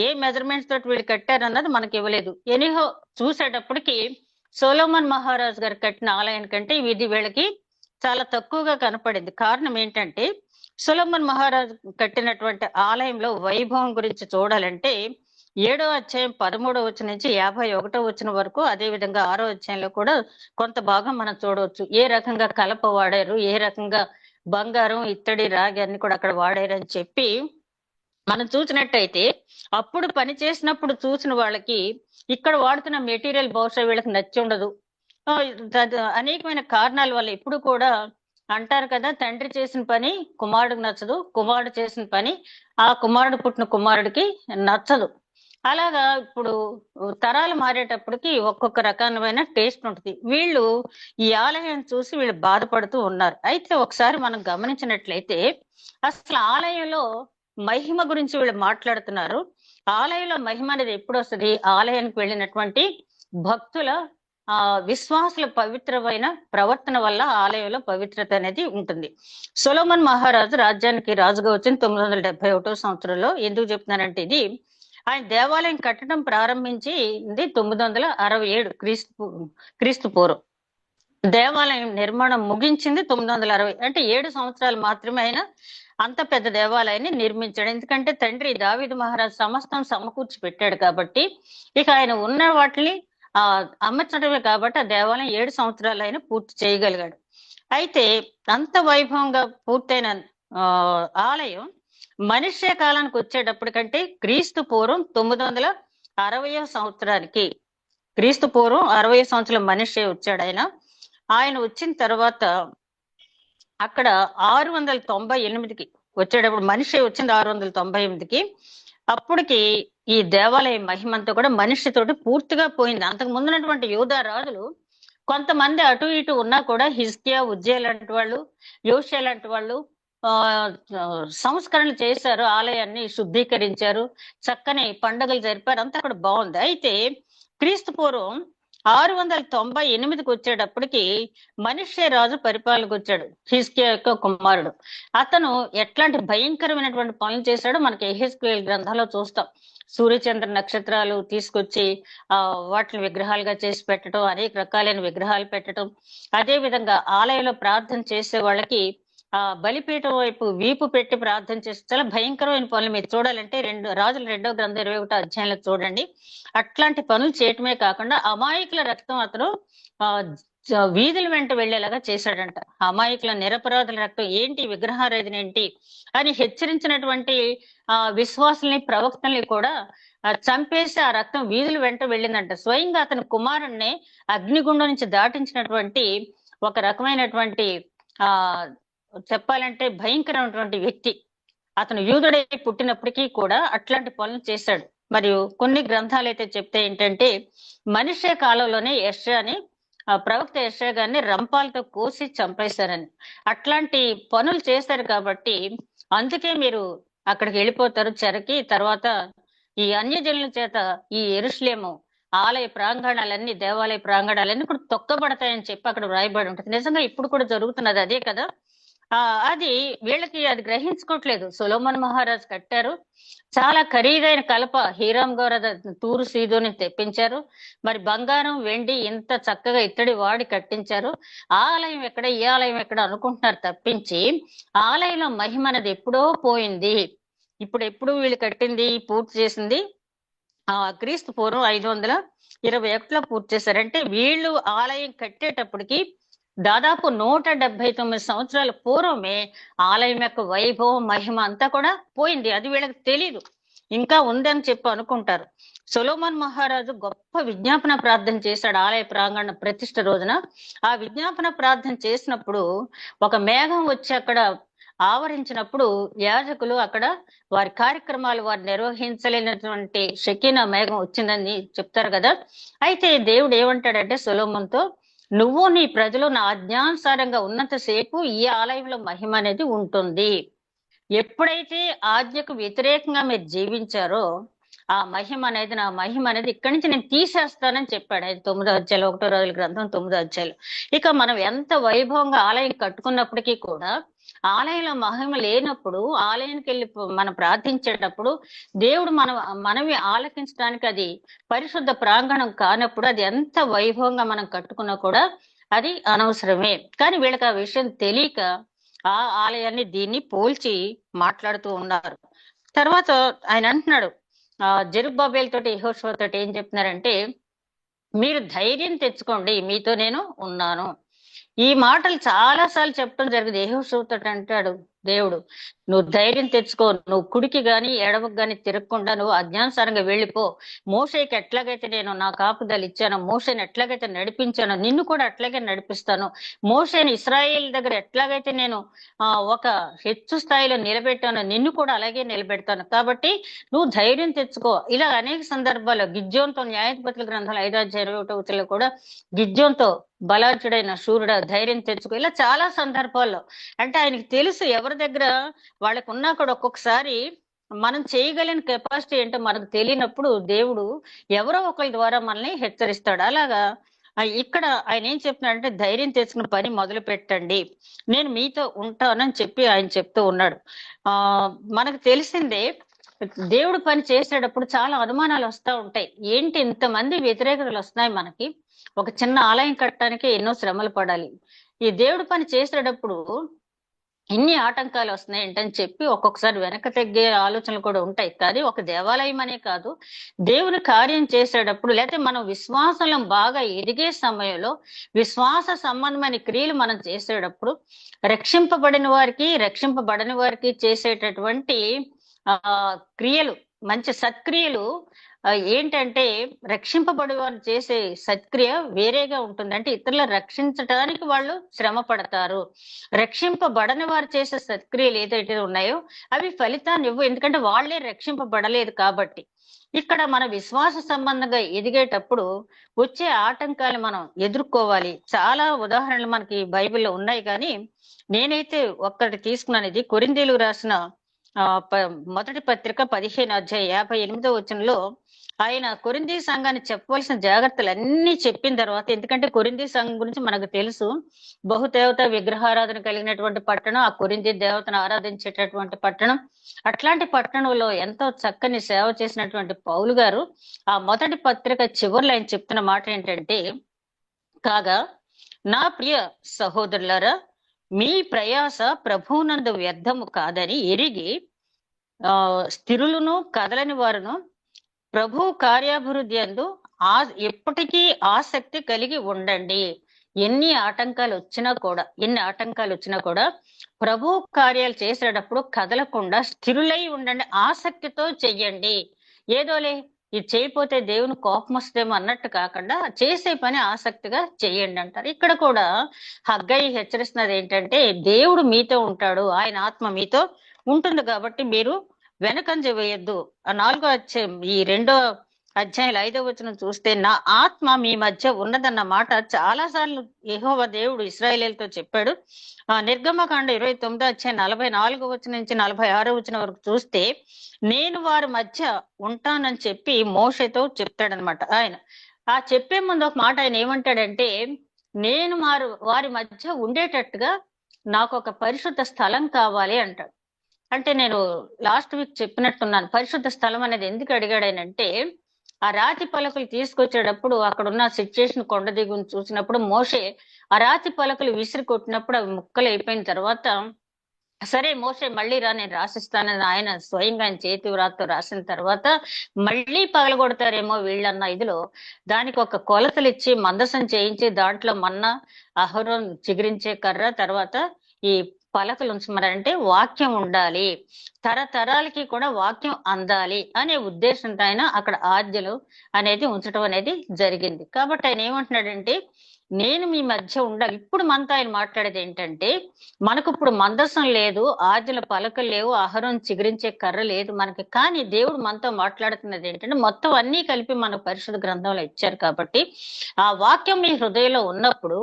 ఏ మెజర్మెంట్స్ తోటి వీళ్ళు కట్టారన్నది మనకి ఇవ్వలేదు. ఎనీహో చూసేటప్పటికి సొలొమోన్ మహారాజు గారు కట్టిన ఆలయానికంటే ఇది వీళ్ళకి చాలా తక్కువగా కనపడింది. కారణం ఏంటంటే సొలొమోన్ మహారాజు కట్టినటువంటి ఆలయంలో వైభవం గురించి చూడాలంటే 7వ అధ్యాయం 13వ వచనం నుంచి 51వ వచనం వరకు, అదే విధంగా 6వ అధ్యాయంలో కూడా కొంత భాగం మనం చూడవచ్చు. ఏ రకంగా కలప వాడారు, ఏ రకంగా బంగారం, ఇత్తడి, రాగి అన్ని కూడా అక్కడ వాడారు అని చెప్పి మనం చూసినట్టయితే అప్పుడు పని చేసినప్పుడు చూసిన వాళ్ళకి ఇక్కడ వాడుతున్న మెటీరియల్ బహుశా వీళ్ళకి నచ్చి ఉండదు. అనేకమైన కారణాల వల్ల ఇప్పుడు కూడా అంటారు కదా, తండ్రి చేసిన పని కుమారుడికి నచ్చదు, కుమారుడు చేసిన పని ఆ కుమారుడు పుట్టిన కుమారుడికి నచ్చదు. అలాగా ఇప్పుడు తరాలు మారేటప్పటికి ఒక్కొక్క రకమైన టేస్ట్ ఉంటుంది. వీళ్ళు ఈ ఆలయం చూసి వీళ్ళు బాధపడుతూ ఉన్నారు. అయితే ఒకసారి మనం గమనించినట్లయితే అసలు ఆలయంలో మహిమ గురించి వీళ్ళు మాట్లాడుతున్నారు. ఆలయంలో మహిమ అనేది ఎప్పుడు వస్తుంది? ఆలయానికి వెళ్ళినటువంటి భక్తుల విశ్వాసుల పవిత్రమైన ప్రవర్తన వల్ల ఆలయంలో పవిత్రత అనేది ఉంటుంది. సొలొమోన్ మహారాజు రాజ్యానికి రాజుగా వచ్చిన 971వ సంవత్సరంలో. ఎందుకు చెప్తున్నానంటే ఇది ఆయన దేవాలయం కట్టడం ప్రారంభించింది 967 క్రీస్తు పూర్వం. దేవాలయం నిర్మాణం ముగించింది 960. అంటే 7 సంవత్సరాలు మాత్రమే ఆయన అంత పెద్ద దేవాలయాన్ని నిర్మించాడు. ఎందుకంటే తండ్రి దావీదు మహారాజు సమస్తం సమకూర్చి పెట్టాడు కాబట్టి ఇక ఆయన ఉన్న వాటిని అమర్చడమే కాబట్టి ఆ దేవాలయం 7 సంవత్సరాలు ఆయన పూర్తి చేయగలిగాడు. అయితే అంత వైభవంగా పూర్తయిన ఆలయం మనుష్య కాలానికి వచ్చేటప్పటికంటే క్రీస్తు పూర్వం 960వ సంవత్సరానికి, క్రీస్తు పూర్వం 60 సంవత్సరాల మనిషి వచ్చాడు ఆయన వచ్చిన తర్వాత అక్కడ 698కి వచ్చేటప్పుడు, మనిషి వచ్చింది 698కి. అప్పటికి ఈ దేవాలయ మహిమంతా కూడా మనిషితోటి పూర్తిగా పోయింది. అంతకు ముందున్నటువంటి యూదా రాజులు కొంతమంది అటు ఇటు ఉన్నా కూడా హిజ్కియా, ఉజ్జియా లాంటి వాళ్ళు, యోషియా లాంటి వాళ్ళు సంస్కరణలు చేశారు, ఆలయాన్ని శుద్ధీకరించారు, చక్కని పండుగలు జరిపారు, అంతా అక్కడ బాగుంది. అయితే క్రీస్తు పూర్వం 698కి వచ్చేటప్పటికి మనిషే రాజు పరిపాలనకు వచ్చాడు, హిజ్కియా యొక్క కుమారుడు. అతను ఎట్లాంటి భయంకరమైనటువంటి పనులు చేశాడో మనకి యెహెజ్కేలు గ్రంథంలో చూస్తాం. సూర్యచంద్ర నక్షత్రాలు తీసుకొచ్చి వాటిని విగ్రహాలుగా చేసి పెట్టడం, అనేక రకాలైన విగ్రహాలు పెట్టడం, అదే విధంగా ఆలయంలో ప్రార్థన చేసే వాళ్ళకి బలిపీఠం వైపు వీపు పెట్టి ప్రార్థన చేసి చాలా భయంకరమైన పనులు మీరు చూడాలంటే రాజుల 2వ గ్రంథం 21వ అధ్యాయంలో చూడండి. అట్లాంటి పనులు చేయటమే కాకుండా అమాయకుల రక్తం అతను వీధుల వెంట వెళ్లేలాగా చేశాడంట. అమాయకుల నిరపరాధుల రక్తం ఏంటి, విగ్రహారాధన ఏంటి అని హెచ్చరించినటువంటి విశ్వాసుల్ని, ప్రవక్తల్ని కూడా చంపేసి ఆ రక్తం వీధుల వెంట వెళ్ళిందంట. స్వయంగా అతని కుమారుణ్ణి అగ్నిగుండం నుంచి దాటించినటువంటి ఒక రకమైనటువంటి చెప్పాలంటే భయంకరమైనటువంటి వ్యక్తి. అతను యూదుడై పుట్టినప్పటికీ కూడా అట్లాంటి పనులు చేశాడు. మరియు కొన్ని గ్రంథాలు అయితే చెప్తే ఏంటంటే మనిషే కాలంలోనే యెషయాని, ప్రవక్త యెషయా గారిని రంపాలతో కోసి చంపేశారని. అట్లాంటి పనులు చేశారు కాబట్టి అందుకే మీరు అక్కడికి వెళ్ళిపోతారు చెరకి. తర్వాత ఈ అన్యజనుల చేత ఈ యెరూషలేము ఆలయ ప్రాంగణాలన్నీ, దేవాలయ ప్రాంగణాలన్నీ కూడా తొక్కబడతాయని చెప్పి అక్కడ వ్రాయబడి ఉంటుంది. నిజంగా ఇప్పుడు కూడా జరుగుతున్నది అదే కదా. అది వీళ్ళకి అది గ్రహించుకోవట్లేదు. సొలొమోన్ మహారాజు కట్టారు, చాలా ఖరీదైన కలప హీరాం గారు తూరు సీదోని తెప్పించారు. మరి బంగారం, వెండి ఇంత చక్కగా ఇత్తడి వాడి కట్టించారు. ఆలయం ఎక్కడ, ఈ ఆలయం ఎక్కడ అనుకుంటున్నారు తప్పించి ఆలయంలో మహిమ అనేది ఎప్పుడో పోయింది. ఎప్పుడు వీళ్ళు కట్టింది, పూర్తి చేసింది క్రీస్తు పూర్వం 521లో పూర్తి చేశారంటే వీళ్ళు ఆలయం కట్టేటప్పటికి దాదాపు 179 సంవత్సరాల పూర్వమే ఆలయం యొక్క వైభవం, మహిమ అంతా కూడా పోయింది. అది వీళ్ళకి తెలీదు. ఇంకా ఉందని చెప్పి అనుకుంటారు. సొలొమోన్ మహారాజు గొప్ప విజ్ఞాపన ప్రార్థన చేశాడు ఆలయ ప్రాంగణ ప్రతిష్ఠ రోజున. ఆ విజ్ఞాపన ప్రార్థన చేసినప్పుడు ఒక మేఘం వచ్చి అక్కడ ఆవరించినప్పుడు యాజకులు అక్కడ వారి కార్యక్రమాలు వారు నిర్వహించలేనటువంటి షకీనా మేఘం వచ్చిందని చెప్తారు కదా. అయితే దేవుడు ఏమంటాడంటే సొలొమోన్తో, నువ్వు నీ ప్రజలు నా ఆజ్ఞానుసారంగా ఉన్నంతసేపు ఈ ఆలయంలో మహిమ అనేది ఉంటుంది. ఎప్పుడైతే ఆజ్ఞకు వ్యతిరేకంగా మీరు జీవించారో ఆ మహిమ అనేది, నా మహిమ అనేది ఇక్కడి నుంచి నేను తీసేస్తానని చెప్పాడు ఆయన 9వ అధ్యాయం 1వ రోజుల గ్రంథం 9వ అధ్యాయం. ఇక మనం ఎంత వైభవంగా ఆలయం కట్టుకున్నప్పటికీ కూడా ఆలయంలో మహిమ లేనప్పుడు, ఆలయానికి వెళ్ళి మనం ప్రార్థించేటప్పుడు దేవుడు మనవి ఆలకించడానికి అది పరిశుద్ధ ప్రాంగణం కానప్పుడు అది ఎంత వైభవంగా మనం కట్టుకున్నా కూడా అది అనవసరమే. కానీ వీళ్ళకి ఆ విషయం తెలియక ఆ ఆలయాన్ని దీన్ని పోల్చి మాట్లాడుతూ ఉన్నారు. తర్వాత ఆయన అంటున్నాడు, జెరుబ్బాబేల్ తోటి యెహోషువ తోటి ఏం చెప్తున్నారంటే, మీరు ధైర్యం తెచ్చుకోండి, మీతో నేను ఉన్నాను. ఈ మాటలు చాలా సార్లు చెప్పడం జరిగింది. యెహోషువ తోటి అంటాడు దేవుడు, నువ్వు ధైర్యం తెచ్చుకో, నువ్వు కుడికి గాని ఎడమకు గాని తిరగకుండా నువ్వు అజ్ఞానుసారంగా వెళ్ళిపో. మోషేకి ఎట్లాగైతే నేను నా కాపుదలు ఇచ్చానో, మోషేని ఎట్లాగైతే నడిపించానో నిన్ను కూడా అట్లాగే నడిపిస్తాను. మోషేని ఇశ్రాయేల్ దగ్గర ఎట్లాగైతే నేను ఒక హెచ్చు స్థాయిలో నిలబెట్టానో నిన్ను కూడా అలాగే నిలబెడతాను. కాబట్టి నువ్వు ధైర్యం తెచ్చుకో. ఇలా అనేక సందర్భాల్లో గిద్యోన్తో న్యాయాధిపతుల గ్రంథాలు 5వ అధ్యాయం 21 కూడా గిద్యోన్తో బలార్జుడైన శూరుడ ధైర్యం తెచ్చుకో, ఇలా చాలా సందర్భాల్లో. అంటే ఆయనకి తెలుసు ఎవరి దగ్గర వాళ్ళకు ఉన్నా కూడా ఒక్కొక్కసారి మనం చేయగలిగిన కెపాసిటీ ఏంటో మనకు తెలియనప్పుడు దేవుడు ఎవరో ఒకరి ద్వారా మనల్ని హెచ్చరిస్తాడు. అలాగా ఇక్కడ ఆయన ఏం చెప్తున్నాడంటే, ధైర్యం తెచ్చుకున్న పని మొదలు పెట్టండి, నేను మీతో ఉంటానని చెప్పి ఆయన చెప్తూ ఉన్నాడు. మనకు తెలిసిందే దేవుడు పని చేసేటప్పుడు చాలా అనుమానాలు వస్తూ ఉంటాయి. ఏంటి ఇంతమంది వ్యతిరేకతలు వస్తున్నాయి మనకి, ఒక చిన్న ఆలయం కట్టడానికి ఎన్నో శ్రమలు పడాలి, ఈ దేవుడు పని చేసేటప్పుడు ఇన్ని ఆటంకాలు వస్తున్నాయి ఏంటని చెప్పి ఒక్కొక్కసారి వెనక తగ్గే ఆలోచనలు కూడా ఉంటాయి. కానీ ఒక దేవాలయం అనే కాదు, దేవుని కార్యం చేసేటప్పుడు లేకపోతే మనం విశ్వాసంలో బాగా ఎదిగే సమయంలో విశ్వాస సంబంధమైన క్రియలు మనం చేసేటప్పుడు రక్షింపబడిన వారికి రక్షింపబడని వారికి చేసేటటువంటి క్రియలు, మంచి సత్క్రియలు ఏంటంటే, రక్షింపబడి వారు చేసే సత్క్రియ వేరేగా ఉంటుంది. అంటే ఇతరులను రక్షించడానికి వాళ్ళు శ్రమ పడతారు. రక్షింపబడని వారు చేసే సత్క్రియలు ఏదైతే ఉన్నాయో అవి ఫలితాన్ని ఇవ్వు, ఎందుకంటే వాళ్లే రక్షింపబడలేదు కాబట్టి. ఇక్కడ మన విశ్వాస సంబంధంగా ఎదిగేటప్పుడు వచ్చే ఆటంకాలు మనం ఎదుర్కోవాలి. చాలా ఉదాహరణలు మనకి బైబిల్లో ఉన్నాయి, కానీ నేనైతే ఒక్కటి తీసుకున్నాను. ఇది కొరింథీయులకు రాసిన మొదటి పత్రిక 15వ అధ్యాయం 58వ వచనంలో ఆయన కొరింథీ సంఘాన్ని చెప్పవలసిన జాగ్రత్తలు అన్ని చెప్పిన తర్వాత, ఎందుకంటే కొరింథీ సంఘం గురించి మనకు తెలుసు, బహుదేవత విగ్రహారాధన కలిగినటువంటి పట్టణం, ఆ కొరింథీ దేవతను ఆరాధించేటటువంటి పట్టణం. అట్లాంటి పట్టణంలో ఎంతో చక్కని సేవ చేసినటువంటి పౌలు గారు ఆ మొదటి పత్రిక చివరిలో ఆయన చెప్తున్న మాట ఏంటంటే, కాగా నా ప్రియ సహోదరులారా, మీ ప్రయాస ప్రభువునందు వ్యర్థము కాదని ఎరిగి స్థిరులను కదలని వారును ప్రభు కార్యాభివృద్ధి అందు ఎప్పటికీ ఆసక్తి కలిగి ఉండండి. ఎన్ని ఆటంకాలు వచ్చినా కూడా ప్రభు కార్యాలు చేసేటప్పుడు కదలకుండా స్థిరులై ఉండండి, ఆసక్తితో చెయ్యండి. ఏదోలే ఇది చేయకపోతే దేవుని కోపం వస్తేమో అన్నట్టు కాకుండా చేసే పని ఆసక్తిగా చెయ్యండి అంటారు. ఇక్కడ కూడా హగ్గయి హెచ్చరిస్తున్నది ఏంటంటే, దేవుడు మీతో ఉంటాడు, ఆయన ఆత్మ మీతో ఉంటుంది కాబట్టి మీరు వెనకంజ వేయొద్దు. ఆ 4వ అధ్యాయం ఈ 2వ అధ్యాయం 5వ వచనం చూస్తే, నా ఆత్మ మీ మధ్య ఉన్నదన్న మాట చాలా సార్లు యెహోవా దేవుడు ఇశ్రాయేలీయులతో చెప్పాడు. నిర్గమకాండ 29వ అధ్యాయం 44వ వచనం నుంచి 46వ వచనం వరకు చూస్తే, నేను వారి మధ్య ఉంటానని చెప్పి మోషేతో చెప్తాడనమాట. ఆయన ఆ చెప్పే ముందు ఒక మాట ఆయన ఏమంటాడంటే, నేను వారి మధ్య ఉండేటట్టుగా నాకు ఒక పరిశుద్ధ స్థలం కావాలి అంటాడు. అంటే నేను లాస్ట్ వీక్ చెప్పినట్టున్నాను, పరిశుద్ధ స్థలం అనేది ఎందుకు అడిగాడనంటే, ఆ రాతి పలకలు తీసుకొచ్చేటప్పుడు అక్కడ ఉన్న సిచ్యుయేషన్ కొండ దిగుని చూసినప్పుడు మోషే ఆ రాతి పలకలు విసిరి కొట్టినప్పుడు అవి ముక్కలు అయిపోయిన తర్వాత, సరే మోషే మళ్ళీ రా నేను రాసిస్తానని ఆయన స్వయంగా ఆయన చేతి వ్రాతతో రాసిన తర్వాత మళ్ళీ పగలగొడతారేమో వీళ్ళన్న ఇదిలో దానికి ఒక కొలతలు ఇచ్చి మందసం చేయించి దాంట్లో మన్నా, అహరోన్ చిగురించే కర్ర, తర్వాత ఈ పలకలు ఉంచమన్నారంటే వాక్యం ఉండాలి, తరతరాలకి కూడా వాక్యం అందాలి అనే ఉద్దేశంతో ఆయన అక్కడ ఆజ్ఞలు అనేది ఉంచడం అనేది జరిగింది. కాబట్టి ఆయన ఏమంటున్నాడంటే, నేను మీ మధ్య ఉండాలి. ఇప్పుడు మనతో ఆయన మాట్లాడేది ఏంటంటే, మనకు ఇప్పుడు మందసం లేదు, ఆజ్ఞల పలకలు లేవు, ఆహారం చిగురించే కర్ర లేదు మనకి. కానీ దేవుడు మనతో మాట్లాడుతున్నది ఏంటంటే, మొత్తం అన్ని కలిపి మన పరిశుద్ధ గ్రంథంలో ఇచ్చారు. కాబట్టి ఆ వాక్యం మీ హృదయంలో ఉన్నప్పుడు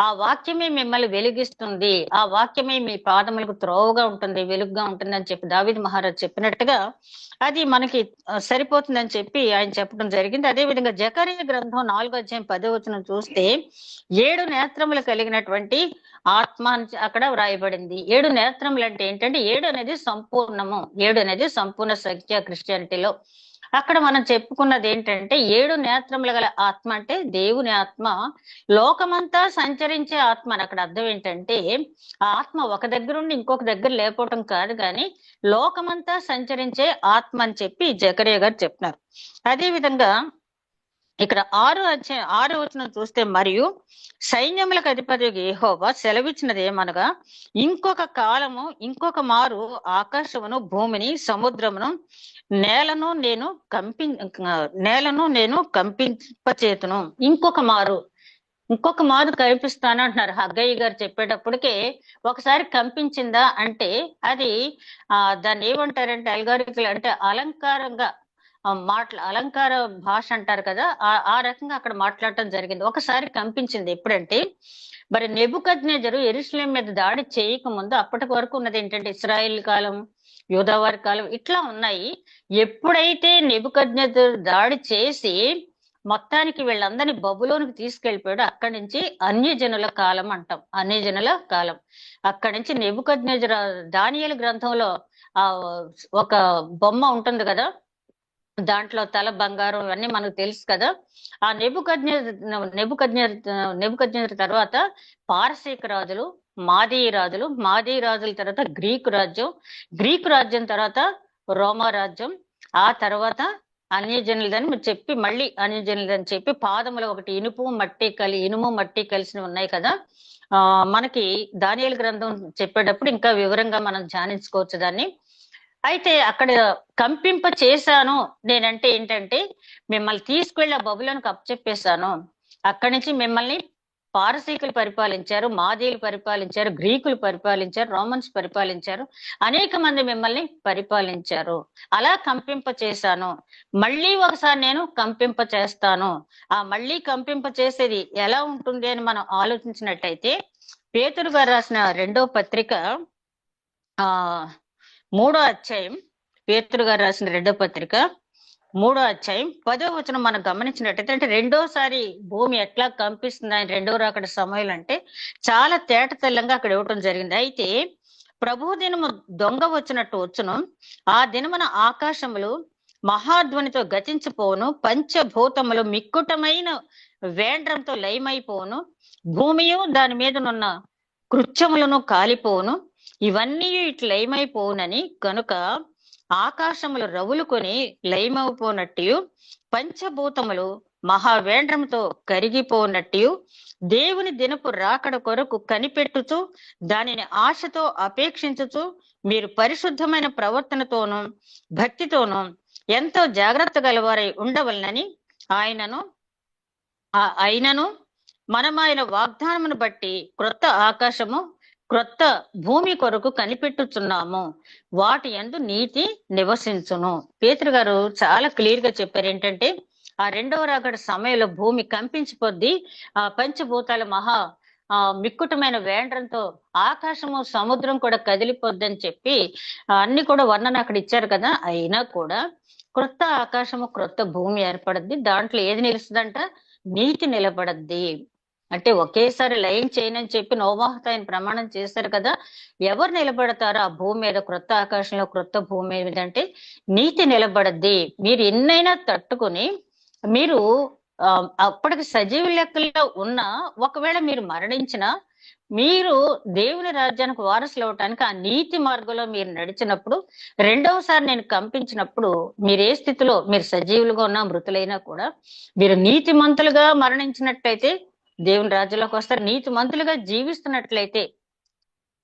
ఆ వాక్యమే మిమ్మల్ని వెలిగిస్తుంది, ఆ వాక్యమే మీ పాదములకు త్రోవగా ఉంటుంది, వెలుగుగా ఉంటుంది అని చెప్పి దావీదు మహారాజు చెప్పినట్టుగా అది మనకి సరిపోతుందని చెప్పి ఆయన చెప్పడం జరిగింది. అదే విధంగా జకరియా గ్రంథం 4వ అధ్యాయం 10వ వచనం చూస్తే 7 నేత్రములు కలిగినటువంటి ఆత్మ అని అక్కడ వ్రాయబడింది. 7 నేత్రములు అంటే ఏంటంటే 7 అనేది సంపూర్ణము, 7 అనేది సంపూర్ణ సంఖ్య క్రిస్టియానిటీలో. అక్కడ మనం చెప్పుకున్నది ఏంటంటే 7 నేత్రములు గల ఆత్మ అంటే దేవుని ఆత్మ, లోకమంతా సంచరించే ఆత్మ అని. అక్కడ అర్థం ఏంటంటే ఆ ఆత్మ ఒక దగ్గర ఉండి ఇంకొక దగ్గర లేకపోవటం కాదు, కానీ లోకమంతా సంచరించే ఆత్మ అని చెప్పి జకరియా గారు చెప్తున్నారు. అదే విధంగా ఇక్కడ 6వ వచనం చూస్తే, మరియు సైన్యములకు అధిపతి యెహోవా సెలవిచ్చినది ఏమనగా, ఇంకొక కాలము ఇంకొక మారు ఆకాశమును భూమిని సముద్రమును నేలను నేను కంపింపచేతును. ఇంకొక మారు కల్పిస్తాను అంటున్నారు. హగ్గయ్య గారు చెప్పేటప్పటికే ఒకసారి కంపించిందా అంటే అది దాన్ని ఏమంటారంటే అల్గారికల్ అంటే అలంకారంగా అలంకార భాష అంటారు కదా, ఆ రకంగా అక్కడ మాట్లాడటం జరిగింది. ఒకసారి కంపించింది. ఎప్పుడంటే మరి నెబుకద్నెజరు యెరూషలేం మీద దాడి చేయక ముందు అప్పటి వరకు ఉన్నది ఏంటంటే ఇశ్రాయేల్ కాలం, యూదావారి కాలం ఇట్లా ఉన్నాయి. ఎప్పుడైతే నెబుకద్నెజరు దాడి చేసి మొత్తానికి వీళ్ళందరినీ బబులోనికి తీసుకెళ్లిపోయాడు, అక్కడి నుంచి అన్యజనుల కాలం అంటాం, అన్యజనుల కాలం. అక్కడి నుంచి నెబుకద్నెజరు దానియేలు గ్రంథంలో ఒక బొమ్మ ఉంటుంది కదా, దాంట్లో తల బంగారం ఇవన్నీ మనకు తెలుసు కదా. ఆ నెబుకద్నెజరు తర్వాత పారసీక రాజులు, మాదీ రాజుల తర్వాత గ్రీకు రాజ్యం తర్వాత రోమా రాజ్యం, ఆ తర్వాత అన్యజనులదని చెప్పి మళ్ళీ అన్యజనులని చెప్పి పాదములు ఒకటి ఇనుము మట్టి కలిసి ఉన్నాయి కదా. మనకి దానియేలు గ్రంథం చెప్పేటప్పుడు ఇంకా వివరంగా మనం ధ్యానించుకోవచ్చు దాన్ని. అయితే అక్కడ కంపింప చేశాను నేనంటే ఏంటంటే, మిమ్మల్ని తీసుకెళ్లి ఆ బబులోనికి అప్పచెప్పేశాను. అక్కడి నుంచి మిమ్మల్ని పారసీకులు పరిపాలించారు, మాదీయులు పరిపాలించారు, గ్రీకులు పరిపాలించారు, రోమన్స్ పరిపాలించారు, అనేక మంది మిమ్మల్ని పరిపాలించారు. అలా కంపింప చేశాను, మళ్ళీ ఒకసారి నేను కంపింప చేస్తాను. ఆ మళ్ళీ కంపింప చేసేది ఎలా ఉంటుంది అని మనం ఆలోచించినట్టయితే, పేతురు గారు రాసిన 2వ పత్రిక 3వ అధ్యాయం, పేతురు గారు రాసిన 2వ పత్రిక 3వ అధ్యాయం 10వ వచనం మనం గమనించినట్టయితే, అంటే రెండోసారి భూమి ఎట్లా కంపిస్తుంది ఆయన రెండో రాకడ సమయంలో అంటే చాలా తేట తెల్లంగా అక్కడ ఇవ్వటం జరిగింది. అయితే ప్రభు దినము దొంగ వచ్చినట్టు వచ్చును, ఆ దినమున ఆకాశములు మహాధ్వనితో గతించిపోవును, పంచభూతములు మిక్కుటమైన వేండ్రంతో లయమైపోవును, భూమియు దాని మీదనున్న కృత్యములను కాలిపోవును, ఇవన్నీ ఇట్లు లయమైపోవునని కనుక ఆకాశములు రవులుకొని లయమైపోనట్టు, పంచభూతములు మహావేంద్రముతో కరిగిపోనట్టు, దేవుని దినపు రాకడ కొరకు కనిపెట్టుచు దానిని ఆశతో అపేక్షించుచు మీరు పరిశుద్ధమైన ప్రవర్తనతోనూ భక్తితోనూ ఎంతో జాగ్రత్త గలవారై ఉండవలనని ఆయనను మనం ఆయన వాగ్దానమును బట్టి క్రొత్త ఆకాశము క్రొత్త భూమి కొరకు కనిపెట్టుచున్నాము, వాటి యందు నీతి నివసించును. పేతురు గారు చాలా క్లియర్ గా చెప్పారు ఏంటంటే, ఆ రెండవ రాకడ సమయంలో భూమి కంపించిపోద్ది, ఆ పంచభూతాల మిక్కుటమైన వేండ్రంతో ఆకాశము సముద్రం కూడా కదిలిపోద్దని చెప్పి అన్ని కూడా వర్ణన అక్కడ ఇచ్చారు కదా. అయినా కూడా క్రొత్త ఆకాశము క్రొత్త భూమి ఏర్పడద్ది, దాంట్లో ఏది నిలుస్తుందంట, నీతి నిలబడద్ది. అంటే ఒకేసారి లయం చేయనని చెప్పి నోవాహుతో ఆయన ప్రమాణం చేశారు కదా, ఎవరు నిలబడతారో ఆ భూమి మీద, క్రొత్త ఆకాశంలో క్రొత్త భూమి మీద అంటే నీతి నిలబడద్ది. మీరు ఎన్నైనా తట్టుకుని మీరు అప్పటికి సజీవ లెక్కల్లో ఉన్న, ఒకవేళ మీరు మరణించినా మీరు దేవుని రాజ్యానికి వారసులు అవటానికి ఆ నీతి మార్గంలో మీరు నడిచినప్పుడు, రెండవసారి నేను కంపించినప్పుడు మీరు ఏ స్థితిలో, మీరు సజీవులుగా ఉన్నా మృతులైనా కూడా మీరు నీతిమంతులుగా మరణించినట్లయితే దేవుని రాజ్యంలోకి వస్తారు. నీతిమంతులుగా జీవిస్తున్నట్లయితే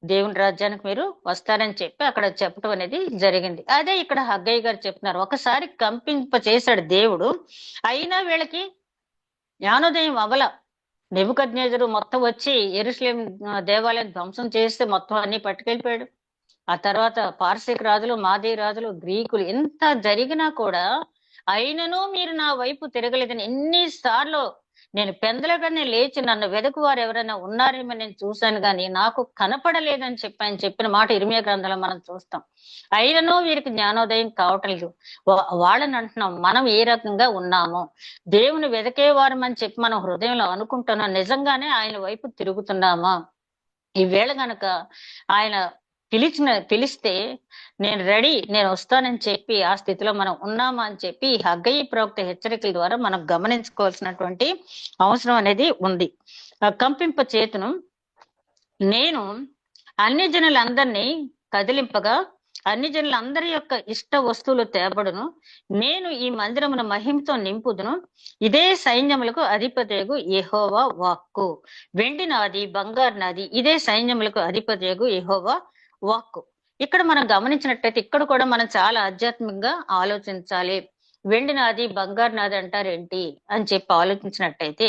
దేవుని రాజ్యానికి మీరు వస్తారని చెప్పి అక్కడ చెప్పడం అనేది జరిగింది. అదే ఇక్కడ హగ్గయ్య గారు చెప్తున్నారు, ఒకసారి కంపింప చేశాడు దేవుడు, అయినా వీళ్ళకి జ్ఞానోదయం అవల. నెబుకద్నెజరు మొత్తం వచ్చి యెరూషలేం దేవాలయం ధ్వంసం చేస్తే మొత్తం అన్ని పట్టుకెళ్ళిపోయాడు. ఆ తర్వాత పార్శిక రాజులు, మాదీ రాజులు, గ్రీకులు ఎంత జరిగినా కూడా అయినను మీరు నా వైపు తిరగలేదని ఎన్నిసార్లు నేను పెందలగానే లేచి నన్ను వెదకు వారు ఎవరైనా ఉన్నారేమో నేను చూశాను గాని నాకు కనపడలేదని చెప్పి ఆయన చెప్పిన మాట ఇర్మీయా గ్రంథంలో మనం చూస్తాం. అయినను వీరికి జ్ఞానోదయం కావటం లేదు. వాళ్ళని అంటున్నాం, మనం ఏ రకంగా ఉన్నామో, దేవుని వెదకేవారం అని చెప్పి మనం హృదయంలో అనుకుంటున్నాం, నిజంగానే ఆయన వైపు తిరుగుతున్నామా? ఈవేళ గనక ఆయన పిలిస్తే నేను రెడీ, నేను వస్తానని చెప్పి ఆ స్థితిలో మనం ఉన్నామా అని చెప్పి ఈ హగ్గయి ప్రవక్త హెచ్చరికల ద్వారా మనం గమనించుకోవాల్సినటువంటి అవసరం అనేది ఉంది. కంపింప చేతును నేను అన్ని జనులందరినీ కదిలింపగా అన్ని జనులందరి యొక్క ఇష్ట వస్తువులు తేబడును, నేను ఈ మందిరమును మహిమతో నింపుదును, ఇదే సైన్యములకు అధిపతియగు యెహోవా వాక్కు. వెండి నాది, బంగారు నాది, ఇదే సైన్యములకు అధిపతియగు యెహోవా వాక్కు. ఇక్కడ మనం గమనించినట్టయితే ఇక్కడ కూడా మనం చాలా ఆధ్యాత్మికంగా ఆలోచించాలి. వెండి నాది, బంగారు నాది అంటారేంటి అని చెప్పి ఆలోచించినట్టయితే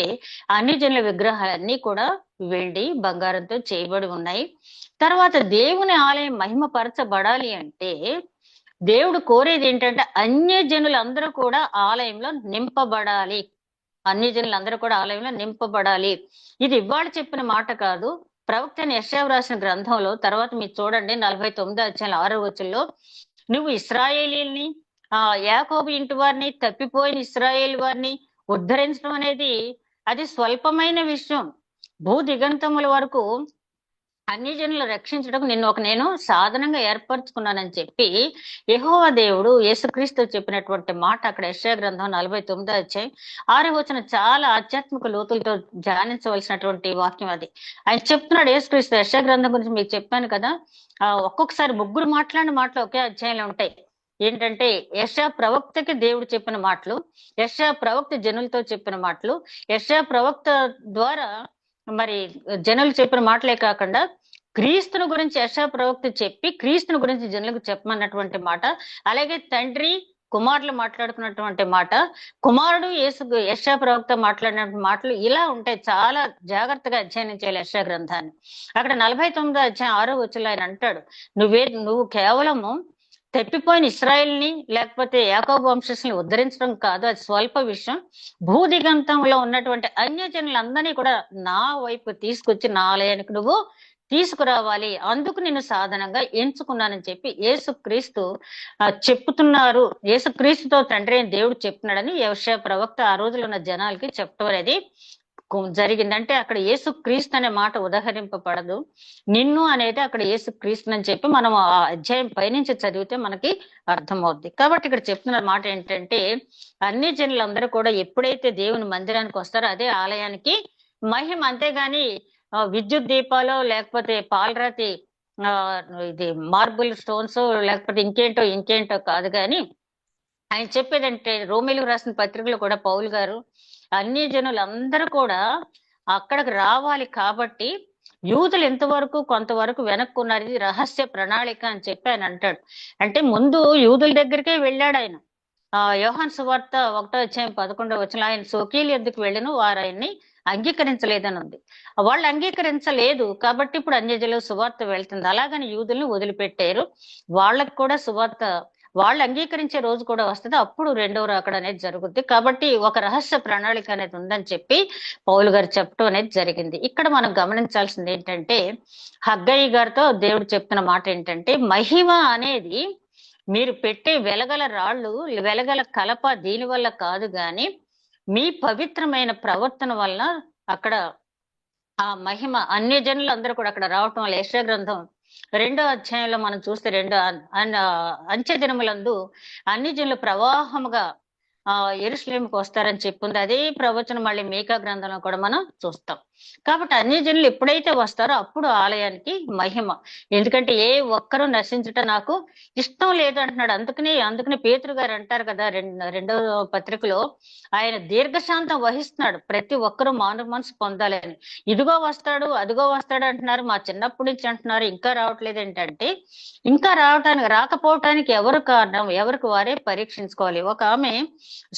అన్ని జనుల విగ్రహాలన్నీ కూడా వెండి బంగారంతో చేయబడి ఉన్నాయి. తర్వాత దేవుని ఆలయం మహిమపరచబడాలి అంటే దేవుడు కోరేది ఏంటంటే అన్య జనులందరూ కూడా ఆలయంలో నింపబడాలి. అన్య జనులందరూ కూడా ఆలయంలో నింపబడాలి. ఇది ఇవాళ చెప్పిన మాట కాదు. ప్రవక్త యెషయా రాసిన గ్రంథంలో తర్వాత మీరు చూడండి 49వ అధ్యాయం 6వ వచనంలో, నువ్వు ఇశ్రాయేలీల్ని, యాకోబు ఇంటి వారిని, తప్పిపోయిన ఇశ్రాయేల్ వారిని ఉద్ధరించడం అనేది అది స్వల్పమైన విషయం. భూ దిగంతముల వరకు అన్ని జనులు రక్షించడం నేను సాధనంగా ఏర్పరచుకున్నానని చెప్పి యెహోవా దేవుడు యేసుక్రీస్తు చెప్పినటువంటి మాట అక్కడ యెషయా గ్రంథం 49వ అధ్యాయం 6వ వచనం చాలా ఆధ్యాత్మిక లోతులతో ధ్యానించవలసినటువంటి వాక్యం అది. ఆయన చెప్తున్నాడు యేసుక్రీస్తు. యెషయా గ్రంథం గురించి మీకు చెప్పాను కదా, ఒక్కొక్కసారి ముగ్గురు మాట్లాడిన మాటలు ఒకే అధ్యాయంలో ఉంటాయి. ఏంటంటే యెషయా ప్రవక్తకి దేవుడు చెప్పిన మాటలు, యెషయా ప్రవక్త జనులతో చెప్పిన మాటలు, యెషయా ప్రవక్త ద్వారా మరి జనులు చెప్పిన మాటలే కాకుండా క్రీస్తుని గురించి యెషయా ప్రవక్త చెప్పి క్రీస్తుని గురించి జనులకు చెప్పమన్నటువంటి మాట, అలాగే తండ్రి కుమారులు మాట్లాడుకున్నటువంటి మాట, కుమారుడు యెషయా ప్రవక్త మాట్లాడిన మాటలు ఇలా ఉంటాయి. చాలా జాగ్రత్తగా అధ్యయనం చేయాలి యెషయా గ్రంథాన్ని. అక్కడ 49వ అధ్యాయం 6వ వచనంలో ఆయన అంటాడు, నువ్వు కేవలము తప్పిపోయిన ఇశ్రాయేల్ని లేకపోతే యాకోబు వంశస్థుల్ని ఉద్ధరించడం కాదు, అది స్వల్ప విషయం. భూదిగంతంలో ఉన్నటువంటి అన్య జనులందరినీ కూడా నా వైపు తీసుకొచ్చి నా ఆలయానికి నువ్వు తీసుకురావాలి, అందుకు నేను సాధనంగా ఎంచుకున్నానని చెప్పి యేసుక్రీస్తు చెప్తున్నారు. యేసుక్రీస్తుతో తండ్రి అయిన దేవుడు చెప్తున్నాడని యెషయా ప్రవక్త ఆ రోజులో ఉన్న జనాలకి చెప్పడం అనేది జరిగిందంటే అక్కడ యేసుక్రీస్తు అనే మాట ఉదహరింపబడదు, నిన్ను అనేది అక్కడ యేసుక్రీస్తు అని చెప్పి మనం ఆ అధ్యాయం పైనుంచి చదివితే మనకి అర్థమవుద్ది. కాబట్టి ఇక్కడ చెప్తున్న మాట ఏంటంటే అన్ని జనులందరూ కూడా ఎప్పుడైతే దేవుని మందిరానికి వస్తారో అదే ఆలయానికి మహిమ. అంతేగాని విద్యుత్ దీపాలు లేకపోతే పాలరాతి ఇది మార్బుల్ స్టోన్స్ లేకపోతే ఇంకేంటో కాదు. కానీ ఆయన చెప్పేదంటే రోమిలకు రాసిన పత్రికలో కూడా పౌలు గారు అన్ని జనులందరూ కూడా అక్కడికి రావాలి కాబట్టి యూదులు ఎంతవరకు కొంతవరకు వెనక్కున్నారు, ఇది రహస్య ప్రణాళిక అని చెప్పి ఆయన అంటాడు. అంటే ముందు యూదుల దగ్గరికే వెళ్ళాడు ఆయన. యోహాను సువార్త 1వ అధ్యాయం 11వ వచనం, ఆయన సోకీలు ఎందుకు వెళ్ళను వారు ఆయన్ని అంగీకరించలేదని ఉంది. వాళ్ళు అంగీకరించలేదు కాబట్టి ఇప్పుడు అన్యజనులకు సువార్త వెళ్తుంది. అలాగని యూదుల్ని వదిలిపెట్టారు. వాళ్ళకి కూడా సువార్త వాళ్ళు అంగీకరించే రోజు కూడా వస్తుంది, అప్పుడు రెండవ రాకడ అనేది జరుగుద్ది. కాబట్టి ఒక రహస్య ప్రణాళిక అనేది ఉందని చెప్పి పౌలు గారు చెప్పడం అనేది జరిగింది. ఇక్కడ మనం గమనించాల్సింది ఏంటంటే హగ్గయి గారితో దేవుడు చెప్తున్న మాట ఏంటంటే మహిమ అనేది మీరు పెట్టే వెలగల రాళ్ళు, వెలగల కలప దీని వల్ల కాదు గాని మీ పవిత్రమైన ప్రవర్తన వల్ల అక్కడ ఆ మహిమ అన్య జనులు అందరూ కూడా అక్కడ రావటం వల్ల యెషయా గ్రంథం 2వ అధ్యాయంలో మనం చూస్తే అంచె దినములందు అన్ని జనులు ప్రవాహముగా యెరూషలేముకు వస్తారని చెప్పింది. అదే ప్రవచనం మళ్ళీ మీకా గ్రంథంలో కూడా మనం చూస్తాం. కాబట్టి అన్యజనులు ఎప్పుడైతే వస్తారో అప్పుడు ఆలయానికి మహిమ. ఎందుకంటే ఏ ఒక్కరూ నశించుట నాకు ఇష్టం లేదు అంటున్నాడు. అందుకనే పేతురు గారు అంటారు కదా, రెండవ పత్రికలో, ఆయన దీర్ఘశాంతం వహిస్తున్నాడు. ప్రతి ఒక్కరూ మానవ మనసు పొందాలని. ఇదిగో వస్తాడు, అదిగో వస్తాడు అంటున్నారు, మా చిన్నప్పటి నుంచి అంటున్నారు, ఇంకా రావట్లేదు. ఏంటంటే ఇంకా రాకపోవటానికి ఎవరు కారణం? ఎవరికి వారే పరీక్షించుకోవాలి. ఒక ఆమె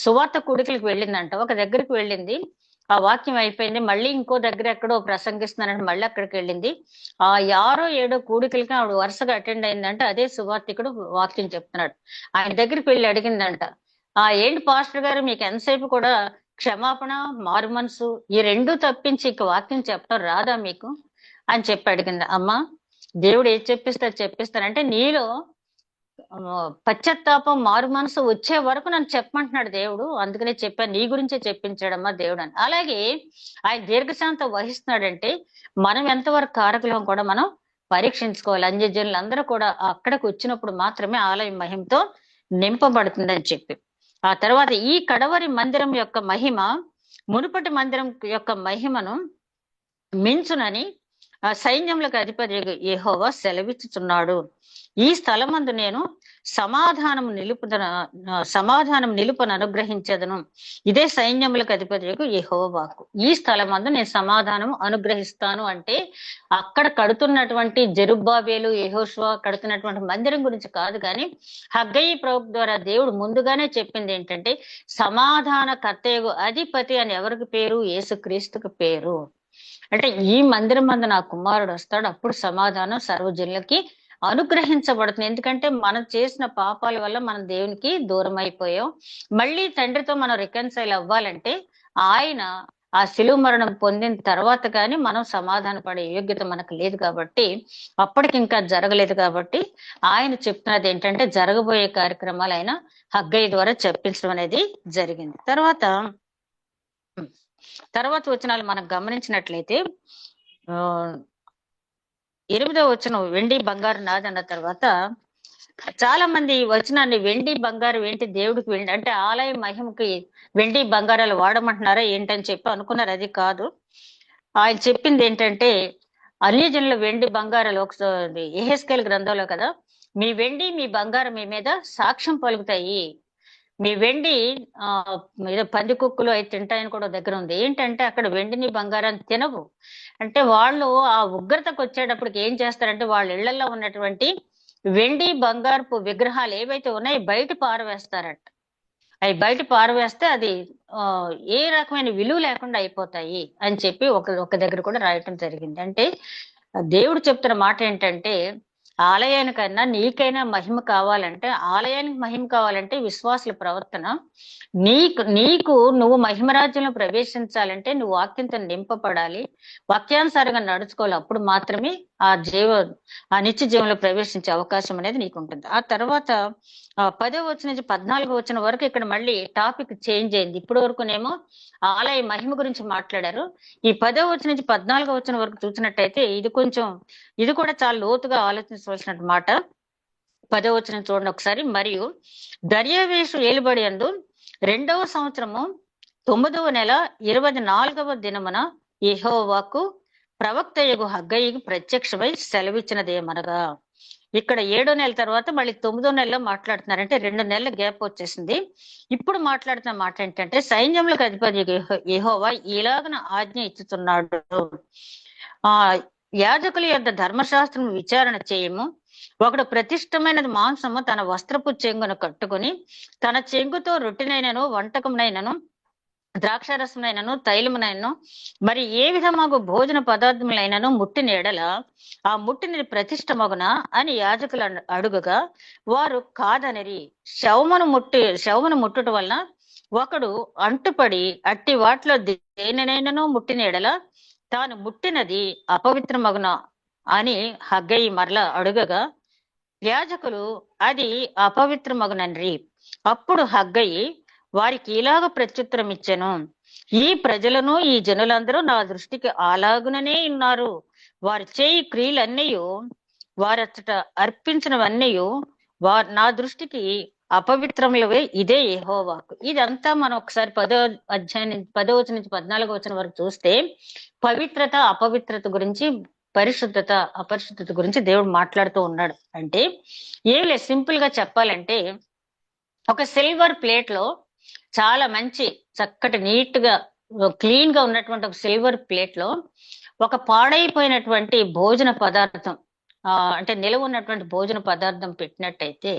సువార్త కూడికలకు వెళ్ళిందంట. ఒక దగ్గరికి వెళ్ళింది, ఆ వాక్యం అయిపోయింది, మళ్ళీ ఇంకో దగ్గర ఎక్కడో ప్రసంగిస్తున్నానంటే మళ్ళీ అక్కడికి వెళ్ళింది. ఆ 6 7 కూడికలకి ఆవిడ వరుసగా అటెండ్ అయిందంట. అదే సువార్తికుడు వాక్యం చెప్తున్నాడు. ఆయన దగ్గరికి వెళ్ళి అడిగిందంట, ఏంటి పాస్టర్ గారు, మీకు ఎంతసేపు కూడా క్షమాపణ, మారు మనసు ఈ రెండు తప్పించి ఇక వాక్యం చెప్పడం రాదా మీకు అని చెప్పి అడిగింది. అమ్మా, దేవుడు ఏది చెప్పిస్తానంటే నీలో పశ్చాత్తాపం, మారు మనసు వచ్చే వరకు నన్ను చెప్పమంటున్నాడు దేవుడు. అందుకనే చెప్పాను, నీ గురించే చెప్పించాడమ్మా దేవుడు అని. అలాగే ఆయన దీర్ఘశాంతం వహిస్తున్నాడంటే మనం ఎంతవరకు కారకులం కూడా మనం పరీక్షించుకోవాలి. అన్యజనులందరూ కూడా అక్కడికి వచ్చినప్పుడు మాత్రమే ఆలయం మహిమతో నింపబడుతుందని చెప్పి, ఆ తర్వాత ఈ కడవరి మందిరం యొక్క మహిమ మునుపటి మందిరం యొక్క మహిమను మించునని ఆ సైన్యములకు అధిపతి యెహోవా సెలవిచ్చుచున్నాడు. ఈ స్థలమందు నేను సమాధానం నిలుపును అనుగ్రహించదను. ఇదే సైన్యములకు అధిపతి యెహోవాకు. ఈ స్థలమందు నేను సమాధానం అనుగ్రహిస్తాను అంటే అక్కడ కడుతున్నటువంటి జెరుబ్బాబేలు, యెహోషువ కడుతున్నటువంటి మందిరం గురించి కాదు, కానీ హగ్గయి ప్రవక్త ద్వారా దేవుడు ముందుగానే చెప్పింది ఏంటంటే సమాధాన కర్తయగు అధిపతి అని ఎవరికి పేరు? యేసుక్రీస్తుకు పేరు. అంటే ఈ మందిరం మందు నా కుమారుడు వస్తాడు, అప్పుడు సమాధానం సర్వజనులకి అనుగ్రహించబడుతుంది. ఎందుకంటే మనం చేసిన పాపాల వల్ల మనం దేవునికి దూరం అయిపోయాం. మళ్ళీ తండ్రితో మనం రికన్సైల్ అవ్వాలంటే ఆయన ఆ శిలువ మరణం పొందిన తర్వాత కానీ మనం సమాధాన పడే యోగ్యత మనకు లేదు. కాబట్టి అప్పటికి ఇంకా జరగలేదు. కాబట్టి ఆయన చెప్తున్నది ఏంటంటే జరగబోయే కార్యక్రమాలు ఆయన హగ్గయి ద్వారా చెప్పించడం అనేది జరిగింది. తర్వాత వచనాలు మనం గమనించినట్లయితే 8వ వచనం, వెండి బంగారు నాదన్న తర్వాత చాలా మంది వచనాన్ని వెండి బంగారు ఏంటి దేవుడికి వెండి అంటే ఆలయ మహిమకి వెండి బంగారాలు వాడమంటున్నారా ఏంటని చెప్పి అనుకున్నారు. అది కాదు. ఆయన చెప్పింది ఏంటంటే అన్యజనుల వెండి బంగారాలు ఒకసారి యెహెజ్కేలు గ్రంథంలో కదా, మీ వెండి మీ బంగారం మీ మీద సాక్ష్యం పలుకుతాయి. మీ వెండి ఏదో పంది కుక్కులు అవి తింటాయని కూడా దగ్గర ఉంది. ఏంటంటే అక్కడ వెండిని బంగారాన్ని తినవు. అంటే వాళ్ళు ఆ ఉగ్రతకు వచ్చేటప్పటికి ఏం చేస్తారంటే వాళ్ళ ఇళ్లలో ఉన్నటువంటి వెండి బంగారపు విగ్రహాలు ఏవైతే ఉన్నాయో బయట పారవేస్తారట. అవి బయట పారవేస్తే అది ఏ రకమైన విలువ లేకుండా అయిపోతాయి అని చెప్పి ఒక దగ్గర కూడా రాయటం జరిగింది. అంటే దేవుడు చెప్తున్న మాట ఏంటంటే ఆలయానికైనా నీకైనా మహిమ కావాలంటే, ఆలయానికి మహిమ కావాలంటే విశ్వాసుల ప్రవర్తన, నీకు నువ్వు మహిమరాజ్యంలో ప్రవేశించాలంటే నువ్వు వాక్యంతో నింపబడాలి, వాక్యానుసారంగా నడుచుకోవాలి. అప్పుడు మాత్రమే ఆ నిత్య జీవంలో ప్రవేశించే అవకాశం అనేది నీకు ఉంటుంది. ఆ తర్వాత 10వ వచనం నుంచి 14వ వచనం వరకు ఇక్కడ మళ్ళీ టాపిక్ చేంజ్ అయింది. ఇప్పటి వరకునేమో ఆలయ మహిమ గురించి మాట్లాడారు. ఈ 10వ వచనం నుంచి 14వ వచనం వరకు చూసినట్టయితే ఇది కూడా చాలా లోతుగా ఆలోచించవలసిన మాట. 10వ వచనం చూడండి ఒకసారి. మరియు దర్యావేషు ఏలుబడి యందు 2వ సంవత్సరము 9వ నెల 24వ దినమున యెహోవాకు ప్రవక్తయగు హగ్గయికి ప్రత్యక్షమై సెలవిచ్చినదేమనగా, ఇక్కడ 7వ నెల తర్వాత మళ్ళీ 9వ నెలలో మాట్లాడుతున్నారు. అంటే 2 నెలల గ్యాప్ వచ్చేసింది. ఇప్పుడు మాట్లాడుతున్న మాట ఏంటంటే సైన్యములకు అధిపతి యెహోవా ఇలాగన ఆజ్ఞ ఇచ్చుతున్నాడు, యాజకుల యొద్ద ధర్మశాస్త్రం విచారణ చేయము. ఒకడు ప్రతిష్టమైనది మాంసము తన వస్త్రపు చెంగును కట్టుకుని తన చెంగుతో రొట్టెనైనను వంటకమునైనను ద్రాక్షారసమునైనను తైలమునైనను మరి ఏ విధమాగు భోజన పదార్థములైనను ముట్టిన ఎడల ఆ ముట్టినది ప్రతిష్టమగున అని యాజకులు అడుగగా వారు కాదనిరి. శవమును ముట్టుట వలన ఒకడు అంటుపడి అట్టి వాటిలో దేనినైనను ముట్టిన ఎడల తాను ముట్టినది అపవిత్రమగున అని హగ్గయి మరలా అడుగగా యాజకులు అది అపవిత్రమగునని. అప్పుడు హగ్గయి వారికి ఇలాగ ప్రత్యుత్తరం ఇచ్చెను, ఈ ప్రజలను ఈ జనులందరూ నా దృష్టికి అలాగుననే ఉన్నారు. వారి చేయి క్రియలన్నయు వారచ్చట అర్పించినవన్నయు నా దృష్టికి అపవిత్రములవే ఇదే యెహోవాకు. ఇదంతా మనం ఒకసారి 10వ వచనం నుంచి 14వ వచనం వరకు చూస్తే పవిత్రత అపవిత్రత గురించి, పరిశుద్ధత అపరిశుద్ధత గురించి దేవుడు మాట్లాడుతూ ఉన్నాడు. అంటే ఏం లేదు, సింపుల్ గా చెప్పాలంటే ఒక సిల్వర్ ప్లేట్ లో చాలా మంచి చక్కటి నీట్ గా క్లీన్ గా ఉన్నటువంటి ఒక సిల్వర్ ప్లేట్ లో ఒక పాడైపోయినటువంటి భోజన పదార్థం, అంటే నిలవ ఉన్నటువంటి భోజన పదార్థం పెట్టినట్టయితే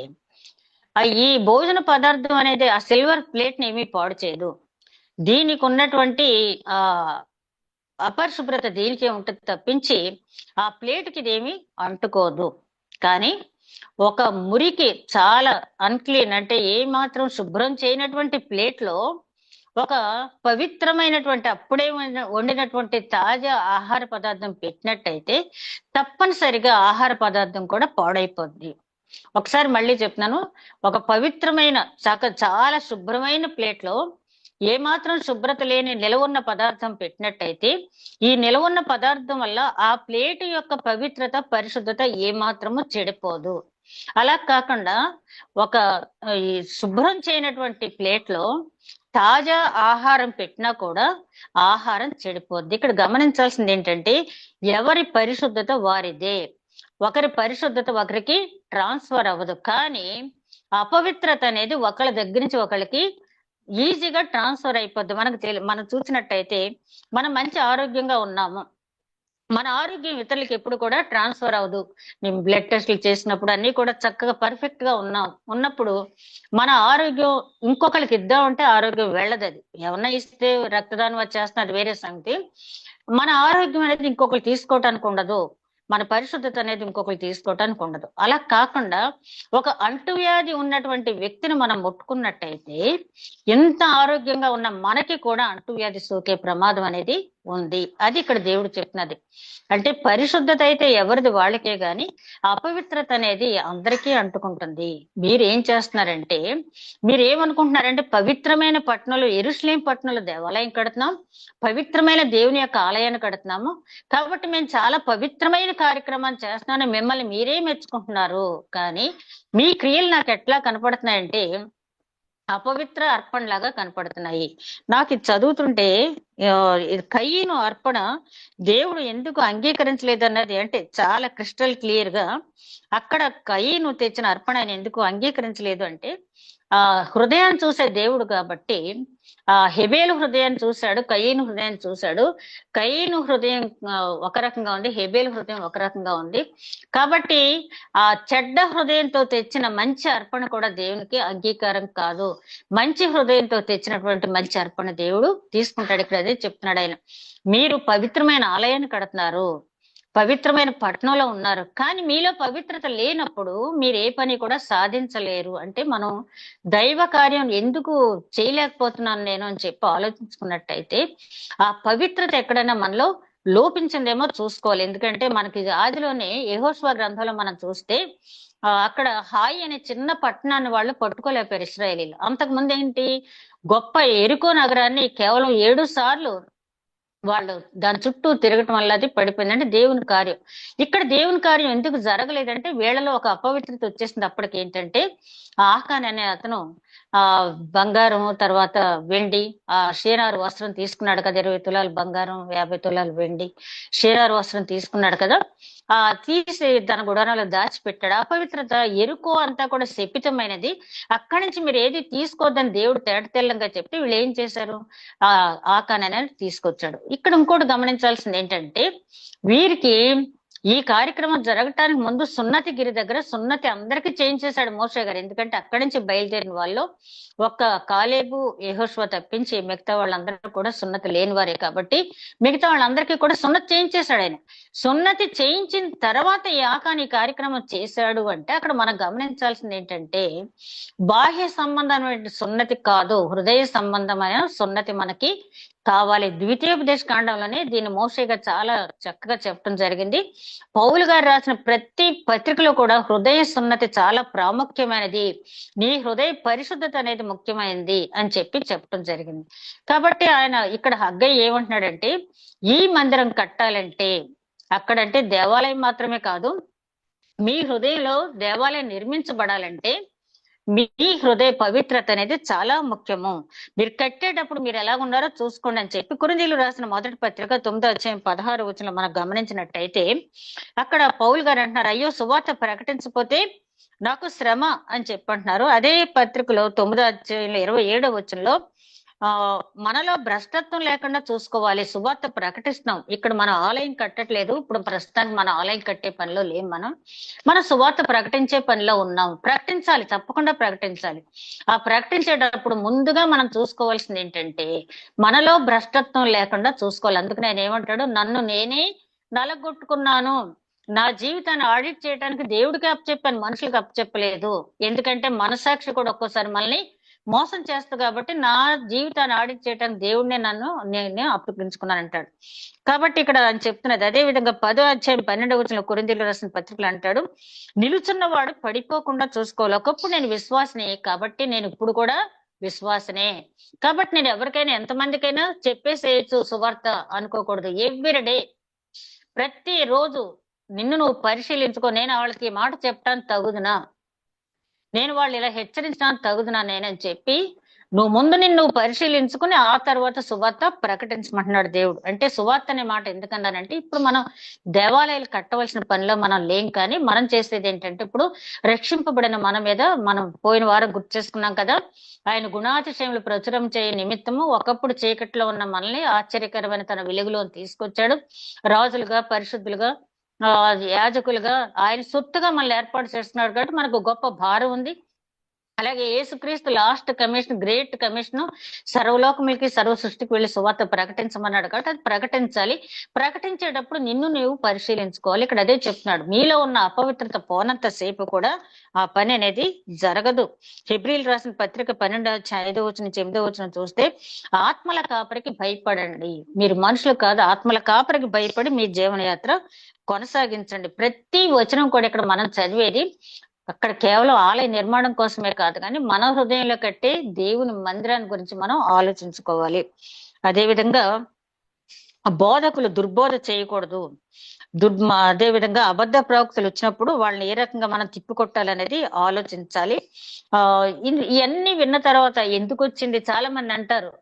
ఈ భోజన పదార్థం అనేది ఆ సిల్వర్ ప్లేట్ ని ఏమీ పాడు చేయదు. దీనికి ఉన్నటువంటి ఆ అపరిశుభ్రత దీనికే ఉంటుంది తప్పించి ఆ ప్లేట్కి ఇదేమి అంటుకోదు. కానీ ఒక మురికి చాలా అన్క్లీన్, అంటే ఏ మాత్రం శుభ్రం చేయనటువంటి ప్లేట్ లో ఒక పవిత్రమైనటువంటి అప్పుడే వండినటువంటి తాజా ఆహార పదార్థం పెట్టినట్టయితే తప్పనిసరిగా ఆహార పదార్థం కూడా పాడైపోద్ది. ఒకసారి మళ్ళీ చెప్తున్నాను, ఒక పవిత్రమైన చాలా శుభ్రమైన ప్లేట్ లో ఏమాత్రం శుభ్రత లేని నిలవున్న పదార్థం పెట్టినట్టయితే ఈ నిలవున్న పదార్థం వల్ల ఆ ప్లేట్ యొక్క పవిత్రత పరిశుద్ధత ఏమాత్రము చెడిపోదు. అలా కాకుండా ఒక ఈ శుభ్రం చేయనటువంటి ప్లేట్ లో తాజా ఆహారం పెట్టినా కూడా ఆహారం చెడిపోద్ది. ఇక్కడ గమనించాల్సింది ఏంటంటే ఎవరి పరిశుద్ధత వారిదే. ఒకరి పరిశుద్ధత ఒకరికి ట్రాన్స్ఫర్ అవ్వదు, కానీ అపవిత్రత అనేది ఒకళ్ళ దగ్గర నుంచి ఒకళ్ళకి ఈజీగా ట్రాన్స్ఫర్ అయిపోద్ది. మనం చూసినట్టయితే మనం మంచి ఆరోగ్యంగా ఉన్నాము, మన ఆరోగ్యం ఇతరులకి ఎప్పుడు కూడా ట్రాన్స్ఫర్ అవ్వదు. మేము బ్లడ్ టెస్ట్లు చేసినప్పుడు అన్ని కూడా చక్కగా పర్ఫెక్ట్ గా ఉన్నప్పుడు మన ఆరోగ్యం ఇంకొకరికి ఇద్దామంటే ఆరోగ్యం వెళ్ళదు. అది ఏమన్నా ఇస్తే రక్తదానం వచ్చేస్తున్నా అది వేరే సంగతి. మన ఆరోగ్యం అనేది ఇంకొకరు తీసుకోవటానికి ఉండదు, మన పరిశుద్ధత అనేది ఇంకొకరు తీసుకోవటానికి ఉండదు. అలా కాకుండా ఒక అంటువ్యాధి ఉన్నటువంటి వ్యక్తిని మనం ముట్టుకున్నట్టయితే ఎంత ఆరోగ్యంగా ఉన్న మనకి కూడా అంటువ్యాధి సోకే ప్రమాదం అనేది ఉంది. అది ఇక్కడ దేవుడు చెప్తున్నది. అంటే పరిశుద్ధత అయితే ఎవరిది వాళ్ళకే గాని అపవిత్రత అనేది అందరికీ అంటుకుంటుంది. మీరు ఏం చేస్తున్నారంటే, మీరు ఏమనుకుంటున్నారంటే పవిత్రమైన పట్టణంలో యెరూషలేం పట్టణంలో దేవాలయం కడుతున్నాం, పవిత్రమైన దేవుని యొక్క ఆలయాన్ని కడుతున్నాము, కాబట్టి మేము చాలా పవిత్రమైన కార్యక్రమాన్ని చేస్తున్నాను మిమ్మల్ని మీరే మెచ్చుకుంటున్నారు. కానీ మీ క్రియలు నాకు ఎట్లా కనపడుతున్నాయంటే అపవిత్ర అర్పణలాగా కనపడుతున్నాయి. నాకు ఇది చదువుతుంటే కయ్యను అర్పణ దేవుడు ఎందుకు అంగీకరించలేదు అన్నది అంటే చాలా క్రిస్టల్ క్లియర్ గా అక్కడ కయ్యను తెచ్చిన అర్పణ ఆయన ఎందుకు అంగీకరించలేదు అంటే హృదయాన్ని చూసే దేవుడు కాబట్టి హెబేలు హృదయాన్ని చూశాడు, కయ్యను హృదయాన్ని చూశాడు. కయ్యను హృదయం ఒక రకంగా ఉంది, హెబేలు హృదయం ఒక రకంగా ఉంది. కాబట్టి ఆ చెడ్డ హృదయంతో తెచ్చిన మంచి అర్పణ కూడా దేవునికి అంగీకారం కాదు. మంచి హృదయంతో తెచ్చినటువంటి మంచి అర్పణ దేవుడు తీసుకుంటాడు. ఇక్కడ అదే చెప్తున్నాడు ఆయన, మీరు పవిత్రమైన ఆలయాన్ని కడుతున్నారు, పవిత్రమైన పట్టణంలో ఉన్నారు, కానీ మీలో పవిత్రత లేనప్పుడు మీరు ఏ పని కూడా సాధించలేరు. అంటే మనం దైవ కార్యం ఎందుకు చేయలేకపోతున్నాను నేను అని చెప్పి ఆలోచించుకున్నట్టయితే ఆ పవిత్రత ఎక్కడైనా మనలో లోపించిందేమో చూసుకోవాలి. ఎందుకంటే మనకి ఆదిలోనే యెహోషువ గ్రంథంలో మనం చూస్తే అక్కడ హాయి అనే చిన్న పట్టణాన్ని వాళ్ళు పట్టుకోలేపారు ఇశ్రాయేలీలు. అంతకు ముందు ఏంటి, గొప్ప ఎరికో నగరాన్ని కేవలం 7 సార్లు వాళ్ళు దాని చుట్టూ తిరగటం వల్ల అది పడిపోయింది. అంటే దేవుని కార్యం. ఇక్కడ దేవుని కార్యం ఎందుకు జరగలేదంటే వీళ్ళలో ఒక అపవిత్రత వచ్చేసింది. అప్పటికి ఏంటంటే ఆకాన్ అనే అతను బంగారం తర్వాత వెండి షేనారు వస్త్రం తీసుకున్నాడు కదా, 20 తులాలు బంగారం 50 తులాలు వెండి షేనారు వస్త్రం తీసుకున్నాడు కదా, తీసి తన గుడారంలో దాచిపెట్టాడు. అపవిత్రత ఎరుకో అంతా కూడా శపితమైనది, అక్కడి నుంచి మీరు ఏది తీసుకోవద్దని దేవుడు తెల్లంగా చెప్పి వీళ్ళు ఏం చేశారు, ఆకాన్ అనేది తీసుకొచ్చాడు. ఇక్కడ ఇంకోటి గమనించాల్సింది ఏంటంటే వీరికి ఈ కార్యక్రమం జరగటానికి ముందు సున్నతి గిరి దగ్గర సున్నతి అందరికీ చేయించేశాడు మోషే గారు. ఎందుకంటే అక్కడి నుంచి బయలుదేరిన వాళ్ళు ఒక్క కాలేబు యెహోషువ తప్పించి మిగతా వాళ్ళందరూ కూడా సున్నతి లేని వారే కాబట్టి మిగతా వాళ్ళందరికీ కూడా సున్నతి చేయించేశాడు ఆయన. సున్నతి చేయించిన తర్వాత ఈ ఆకాన్ ఈ కార్యక్రమం చేశాడు అంటే అక్కడ మనం గమనించాల్సింది ఏంటంటే బాహ్య సంబంధమైన సున్నతి కాదు, హృదయ సంబంధమైన సున్నతి మనకి కావాలి. ద్వితీయోపదేశ కాండంలోనే దీన్ని మోషే గారు చాలా చక్కగా చెప్పడం జరిగింది. పౌలు గారు రాసిన ప్రతి పత్రికలో కూడా హృదయ సున్నతి చాలా ప్రాముఖ్యమైనది, నీ హృదయ పరిశుద్ధత అనేది ముఖ్యమైనది అని చెప్పడం జరిగింది. కాబట్టి ఆయన ఇక్కడ హగ్గై ఏమంటున్నాడంటే ఈ మందిరం కట్టాలంటే అక్కడంటే దేవాలయం మాత్రమే కాదు, మీ హృదయంలో దేవాలయం నిర్మించబడాలంటే మీ హృదయ పవిత్రత అనేది చాలా ముఖ్యము. మీరు కట్టేటప్పుడు మీరు ఎలా ఉన్నారో చూసుకోండి అని చెప్పి కొరింథీయులు రాసిన మొదటి పత్రిక 9:16 మనం గమనించినట్టయితే అక్కడ పౌలు గారు అంటున్నారు, అయ్యో సువార్త ప్రకటించకపోతే నాకు శ్రమ అని చెప్పంటున్నారు. అదే పత్రికలో 9:27 మనలో భ్రష్టత్వం లేకుండా చూసుకోవాలి. సువార్త ప్రకటిస్తున్నాం. ఇక్కడ మనం ఆలయం కట్టట్లేదు. ఇప్పుడు ప్రస్తుతానికి మన ఆలయం కట్టే పనిలో లేం. మన సువార్త ప్రకటించే పనిలో ఉన్నాం. ప్రకటించాలి, తప్పకుండా ప్రకటించాలి. ఆ ప్రకటించేటప్పుడు ముందుగా మనం చూసుకోవాల్సింది ఏంటంటే మనలో భ్రష్టత్వం లేకుండా చూసుకోవాలి. అందుకు నేను ఏమంటాడు, నన్ను నేనే నలగొట్టుకున్నాను. నా జీవితాన్ని ఆడిట్ చేయడానికి దేవుడికి అప్పచెప్పాను, మనుషులకు అప్పచెప్పలేదు. ఎందుకంటే మనసాక్షి కూడా ఒక్కోసారి మనల్ని మోసం చేస్తా కాబట్టి నా జీవితాన్ని ఆడిట్ చేయడానికి దేవుడినే నేనే అప్పగించుకున్నాను అంటాడు. కాబట్టి ఇక్కడ ఆయన చెప్తున్నది అదే విధంగా 10:12 కొరింథీయులకు రాసిన పత్రికలు అంటాడు, నిలుచున్నవాడు పడిపోకుండా చూసుకోవాలి. ఒకప్పుడు నేను విశ్వాసనే, కాబట్టి నేను ఇప్పుడు కూడా విశ్వాసనే. కాబట్టి నేను ఎవరికైనా ఎంతమందికైనా చెప్పేసేయచ్చు సువార్త అనుకోకూడదు. ఎవ్రీడే, ప్రతి రోజు నిన్ను నువ్వు పరిశీలించుకో. నేను వాళ్ళకి ఈ మాట చెప్పడానికి తగుదునా, నేను వాళ్ళు ఇలా హెచ్చరించడానికి తగుదునా నేనని చెప్పి నువ్వు ముందు నిన్ను పరిశీలించుకుని ఆ తర్వాత సువార్త ప్రకటించమంటున్నాడు దేవుడు. అంటే సువార్త అనే మాట ఎందుకన్నానంటే ఇప్పుడు మనం దేవాలయాలు కట్టవలసిన పనిలో మనం లేం. కానీ మనం చేసేది ఏంటంటే ఇప్పుడు రక్షింపబడిన మన మీద మనం పోయిన వారం గుర్తు చేసుకున్నాం కదా, ఆయన గుణాతిశయములు ప్రచురం చేయ నిమిత్తము ఒకప్పుడు చీకట్లో ఉన్న మనల్ని ఆశ్చర్యకరమైన తన వెలుగులో తీసుకొచ్చాడు. రాజులుగా, పరిశుద్ధులుగా, యాజకులుగా ఆయన సొత్తుగా మనల్ని ఏర్పాటు చేస్తున్నాడు. కాబట్టి మనకు గొప్ప భారం ఉంది. అలాగే యేసుక్రీస్తు లాస్ట్ కమిషన్, గ్రేట్ కమిషన్, సర్వలోకములకి సర్వ సృష్టికి వెళ్ళి సువార్త ప్రకటించమన్నాడు. కాబట్టి అది ప్రకటించాలి. ప్రకటించేటప్పుడు నిన్ను నువ్వు పరిశీలించుకోవాలి. ఇక్కడ అదే చెప్తున్నాడు, మీలో ఉన్న అపవిత్రత పోనంత సేపు కూడా ఆ పని అనేది జరగదు. హెబ్రీలు రాసిన పత్రిక 12:5-8 చూస్తే ఆత్మల కాపరికి భయపడండి. మీరు మనుషులు కాదు, ఆత్మల కాపరికి భయపడి మీ జీవనయాత్ర కొనసాగించండి. ప్రతి వచనం కూడా ఇక్కడ మనం చదివేది అక్కడ కేవలం ఆలయ నిర్మాణం కోసమే కాదు, కానీ మన హృదయంలో కట్టే దేవుని మందిరాన్ని గురించి మనం ఆలోచించుకోవాలి. అదే విధంగా బోధకులు దుర్బోధ చేయకూడదు. అదే విధంగా అబద్ధ ప్రవక్తలు వచ్చినప్పుడు వాళ్ళని ఏ రకంగా మనం తిప్పికొట్టాలనేది ఆలోచించాలి. ఇవన్నీ విన్న తర్వాత ఎందుకు వచ్చింది, చాలా మంది అంటారు.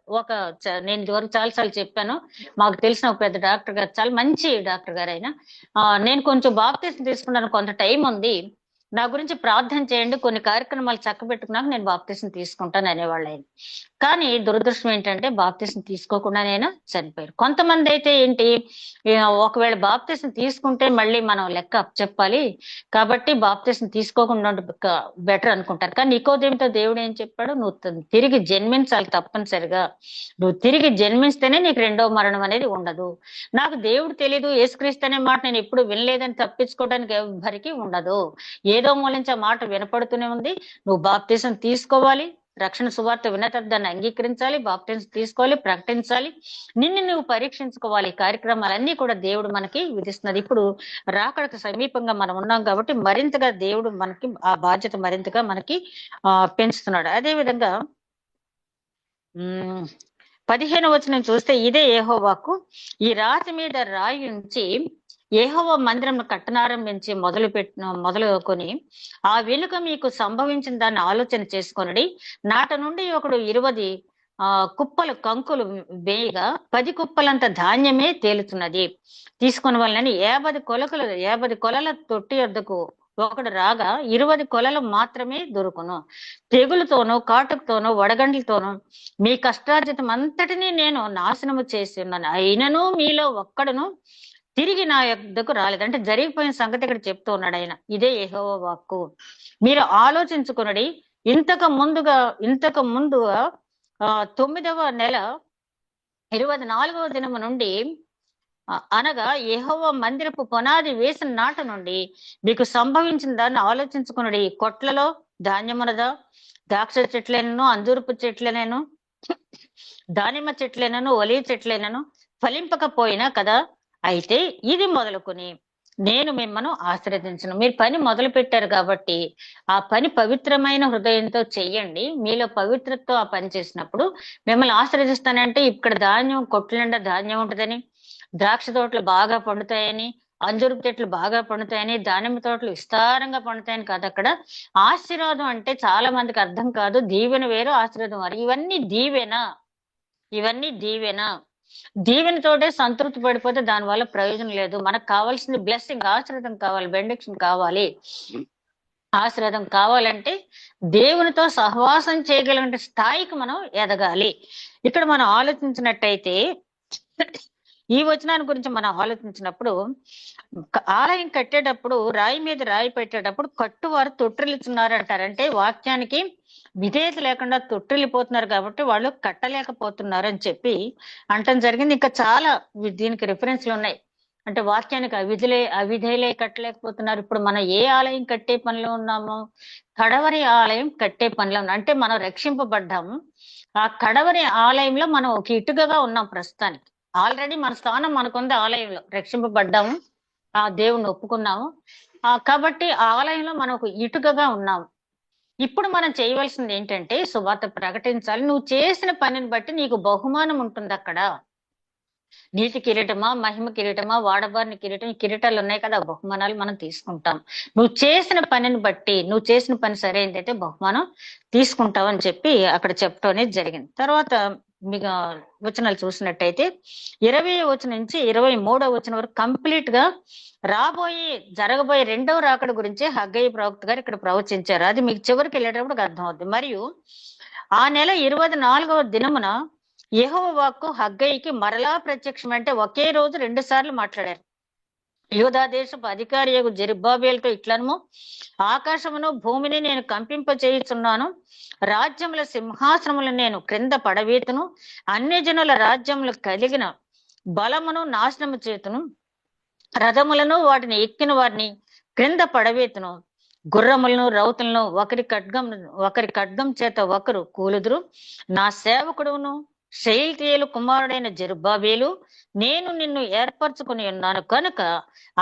నేను ఇదివరకు చాలాసార్లు చెప్పాను, మాకు తెలిసిన ఒక పెద్ద డాక్టర్ గారు, చాలా మంచి డాక్టర్ గారు ఆయన, నేను కొంచెం బాప్తిసం తీసుకున్నాను, కొంత టైం ఉంది, నా గురించి ప్రార్థన చేయండి, కొన్ని కార్యక్రమాలు చక్కబెట్టుకున్నాక నేను బాప్తిసం తీసుకుంటాను అనేవాళ్ళు ఆయన. కానీ దురదృష్టం ఏంటంటే బాప్తిసం తీసుకోకుండానైనా చనిపోయారు. కొంతమంది అయితే ఏంటి, ఒకవేళ బాప్తిసం తీసుకుంటే మళ్ళీ మనం లెక్క చెప్పాలి కాబట్టి బాప్తిసం తీసుకోకుండా బెటర్ అనుకుంటారు. కానీ నికోదేముతో దేవుడు ఏం చెప్పాడు, నువ్వు తిరిగి జన్మించాలి తప్పనిసరిగా. నువ్వు తిరిగి జన్మిస్తేనే నీకు రెండో మరణం అనేది ఉండదు. నాకు దేవుడు తెలీదు, యేసుక్రీస్తు అనే మాట నేను ఎప్పుడు వినలేదని తప్పించుకోవడానికి ఎవరికి ఉండదు. ఏదో మూలించి ఆ మాట వినపడుతూనే ఉంది. నువ్వు బాప్తిసం తీసుకోవాలి, రక్షణ సువార్త విన్న తర్వాత దాన్ని అంగీకరించాలి, బాప్టిజం తీసుకోవాలి, ప్రకటించాలి, నిన్ను నువ్వు పరీక్షించుకోవాలి. కార్యక్రమాలన్నీ కూడా దేవుడు మనకి విధిస్తున్నది. ఇప్పుడు రాకడకు సమీపంగా మనం ఉన్నాం కాబట్టి మరింతగా దేవుడు మనకి ఆ బాధ్యత మరింతగా మనకి పెంచుతున్నాడు. అదే విధంగా 15వ వచనం చూస్తే ఇదే యెహోవాకు ఈ రాతి మీద రాయి ఉంచి యెహోవా మందిరం కట్టనారంభించి మొదలుకొని ఆ వెనుక మీకు సంభవించిన దాన్ని ఆలోచన చేసుకొనడి. నాట నుండి ఒకడు 20 కుప్పలు కంకులు వేయగా 10 కుప్పలంత ధాన్యమే తేలుతున్నది. తీసుకుని వాళ్ళని 50 కొలల తొట్టి వద్దకు ఒకడు రాగా 20 కొలలు మాత్రమే దొరుకును. తెగులతోనూ, కాటుకతోనూ, వడగండ్లతోనూ మీ కష్టార్జితం అంతటినీ నేను నాశనము చేసి ఉన్నాను. అయినను మీలో ఒక్కడును తిరిగి నా యొద్దకు రాలేదు. అంటే జరిగిపోయిన సంగతి ఇక్కడ చెప్తూ ఉన్నాడు ఆయన. ఇదే యెహోవా వాక్కు. మీరు ఆలోచించుకునడి. ఇంతకు ముందుగా 9వ నెల 24వ దినము నుండి అనగా యెహోవా మందిరపు పునాది వేసిన నాట నుండి మీకు సంభవించిన దాన్ని ఆలోచించుకునడి. కొట్లలో ధాన్యమునదా, ద్రాక్ష చెట్లైనను, అంజూరపు చెట్లైనను, దానిమ్మ చెట్లైనను, ఒలీవ చెట్లైనను ఫలింపకపోయినా కదా, అయితే ఇది మొదలుకొని నేను మిమ్మల్ని ఆశీర్వదించను. మీరు పని మొదలు పెట్టారు కాబట్టి ఆ పని పవిత్రమైన హృదయంతో చెయ్యండి. మీలో పవిత్రతతో ఆ పని చేసినప్పుడు మిమ్మల్ని ఆశీర్వదిస్తానంటే ఇక్కడ ధాన్యం, కొట్ల నిండా ధాన్యం ఉంటుందని, ద్రాక్ష తోటలు బాగా పండుతాయని, అంజూరపు చెట్లు బాగా పండుతాయని, దానిమ్మ తోటలు విస్తారంగా పండుతాయని కాదు అక్కడ. ఆశీర్వాదం అంటే చాలా మందికి అర్థం కాదు. దీవెన వేరు, ఆశీర్వాదం వేరు. ఇవన్నీ దీవెన. దీవెనతోటే సంతృప్తి పడిపోతే దానివల్ల ప్రయోజనం లేదు. మనకు కావాల్సింది బ్లెస్సింగ్, ఆశీర్వాదం కావాలి, బెండిక్షన్ కావాలి. ఆశీర్వాదం కావాలంటే దేవునితో సహవాసం చేయగలిగిన స్థాయికి మనం ఎదగాలి. ఇక్కడ మనం ఆలోచించినట్టయితే ఈ వచనాన్ని గురించి మనం ఆలోచించినప్పుడు, ఆలయం కట్టేటప్పుడు రాయి మీద రాయి పెట్టేటప్పుడు కట్టువారు తొట్టిల్లుతున్నారు అంటారు. అంటే వాక్యానికి విధేయత లేకుండా తొట్టిల్లిపోతున్నారు కాబట్టి వాళ్ళు కట్టలేకపోతున్నారు అని చెప్పి అంటం జరిగింది. ఇంకా చాలా దీనికి రిఫరెన్స్లు ఉన్నాయి. అంటే వాక్యానికి అవిధేయులై కట్టలేకపోతున్నారు. ఇప్పుడు మనం ఏ ఆలయం కట్టే పనిలో ఉన్నాము? కడవరి ఆలయం కట్టే పనిలో ఉన్నాం. అంటే మనం రక్షింపబడ్డాము. ఆ కడవరి ఆలయంలో మనం ఒక ఇటుకగా ఉన్నాం ప్రస్తుతానికి. ఆల్రెడీ మన స్థానం మనకుంది ఆలయంలో. రక్షింపబడ్డాము, ఆ దేవుణ్ణి ఒప్పుకున్నాము. కాబట్టి ఆ ఆలయంలో మనం ఒక ఇటుకగా ఉన్నాము. ఇప్పుడు మనం చేయవలసింది ఏంటంటే సువార్త ప్రకటించాలి. నువ్వు చేసిన పనిని బట్టి నీకు బహుమానం ఉంటుంది అక్కడ. నీతి కిరీటమా, మహిమ కిరీటమా, వాడబారిన కిరీటం, ఈ కిరీటాలు ఉన్నాయి కదా, బహుమానాలు మనం తీసుకుంటాం. నువ్వు చేసిన పనిని బట్టి, నువ్వు చేసిన పని సరైనదైతే బహుమానం తీసుకుంటావు అని చెప్పి అక్కడ చెప్పడం అనేది జరిగింది. తర్వాత మీకు వచనాలు చూసినట్టయితే 20వ వచనం నుంచి 23వ వచనం వరకు కంప్లీట్ గా జరగబోయే రెండవ రాకడ గురించి హగ్గయి ప్రవక్త గారు ఇక్కడ ప్రవచించారు. అది మీకు చివరికి వెళ్ళేటప్పుడు అర్థం అవుతుంది. మరియు ఆ నెల 24వ దినమున యెహోవా వాక్కు హగ్గయికి మరలా ప్రత్యక్షం. అంటే ఒకే రోజు 2 సార్లు మాట్లాడారు. యూదా దేశపు అధికారి జెరుబ్బాబేలుతో ఇట్లనము, ఆకాశమును భూమిని నేను కంపింప చేయుచున్నాను. రాజ్యముల సింహాసనములు నేను క్రింద పడవేతును. అన్యజనుల రాజ్యములు కలిగిన బలమును నాశనము చేతును. రథములను వాటిని ఎక్కిన వారిని క్రింద పడవేతును. గుర్రములను రౌతులను ఒకరి ఖడ్గం చేత ఒకరు కూలుదురు. నా సేవకుడును షయల్తీయేలు కుమారుడైన జెరుబ్బాబేలు, నేను నిన్ను ఏర్పరచుకుని ఉన్నాను కనుక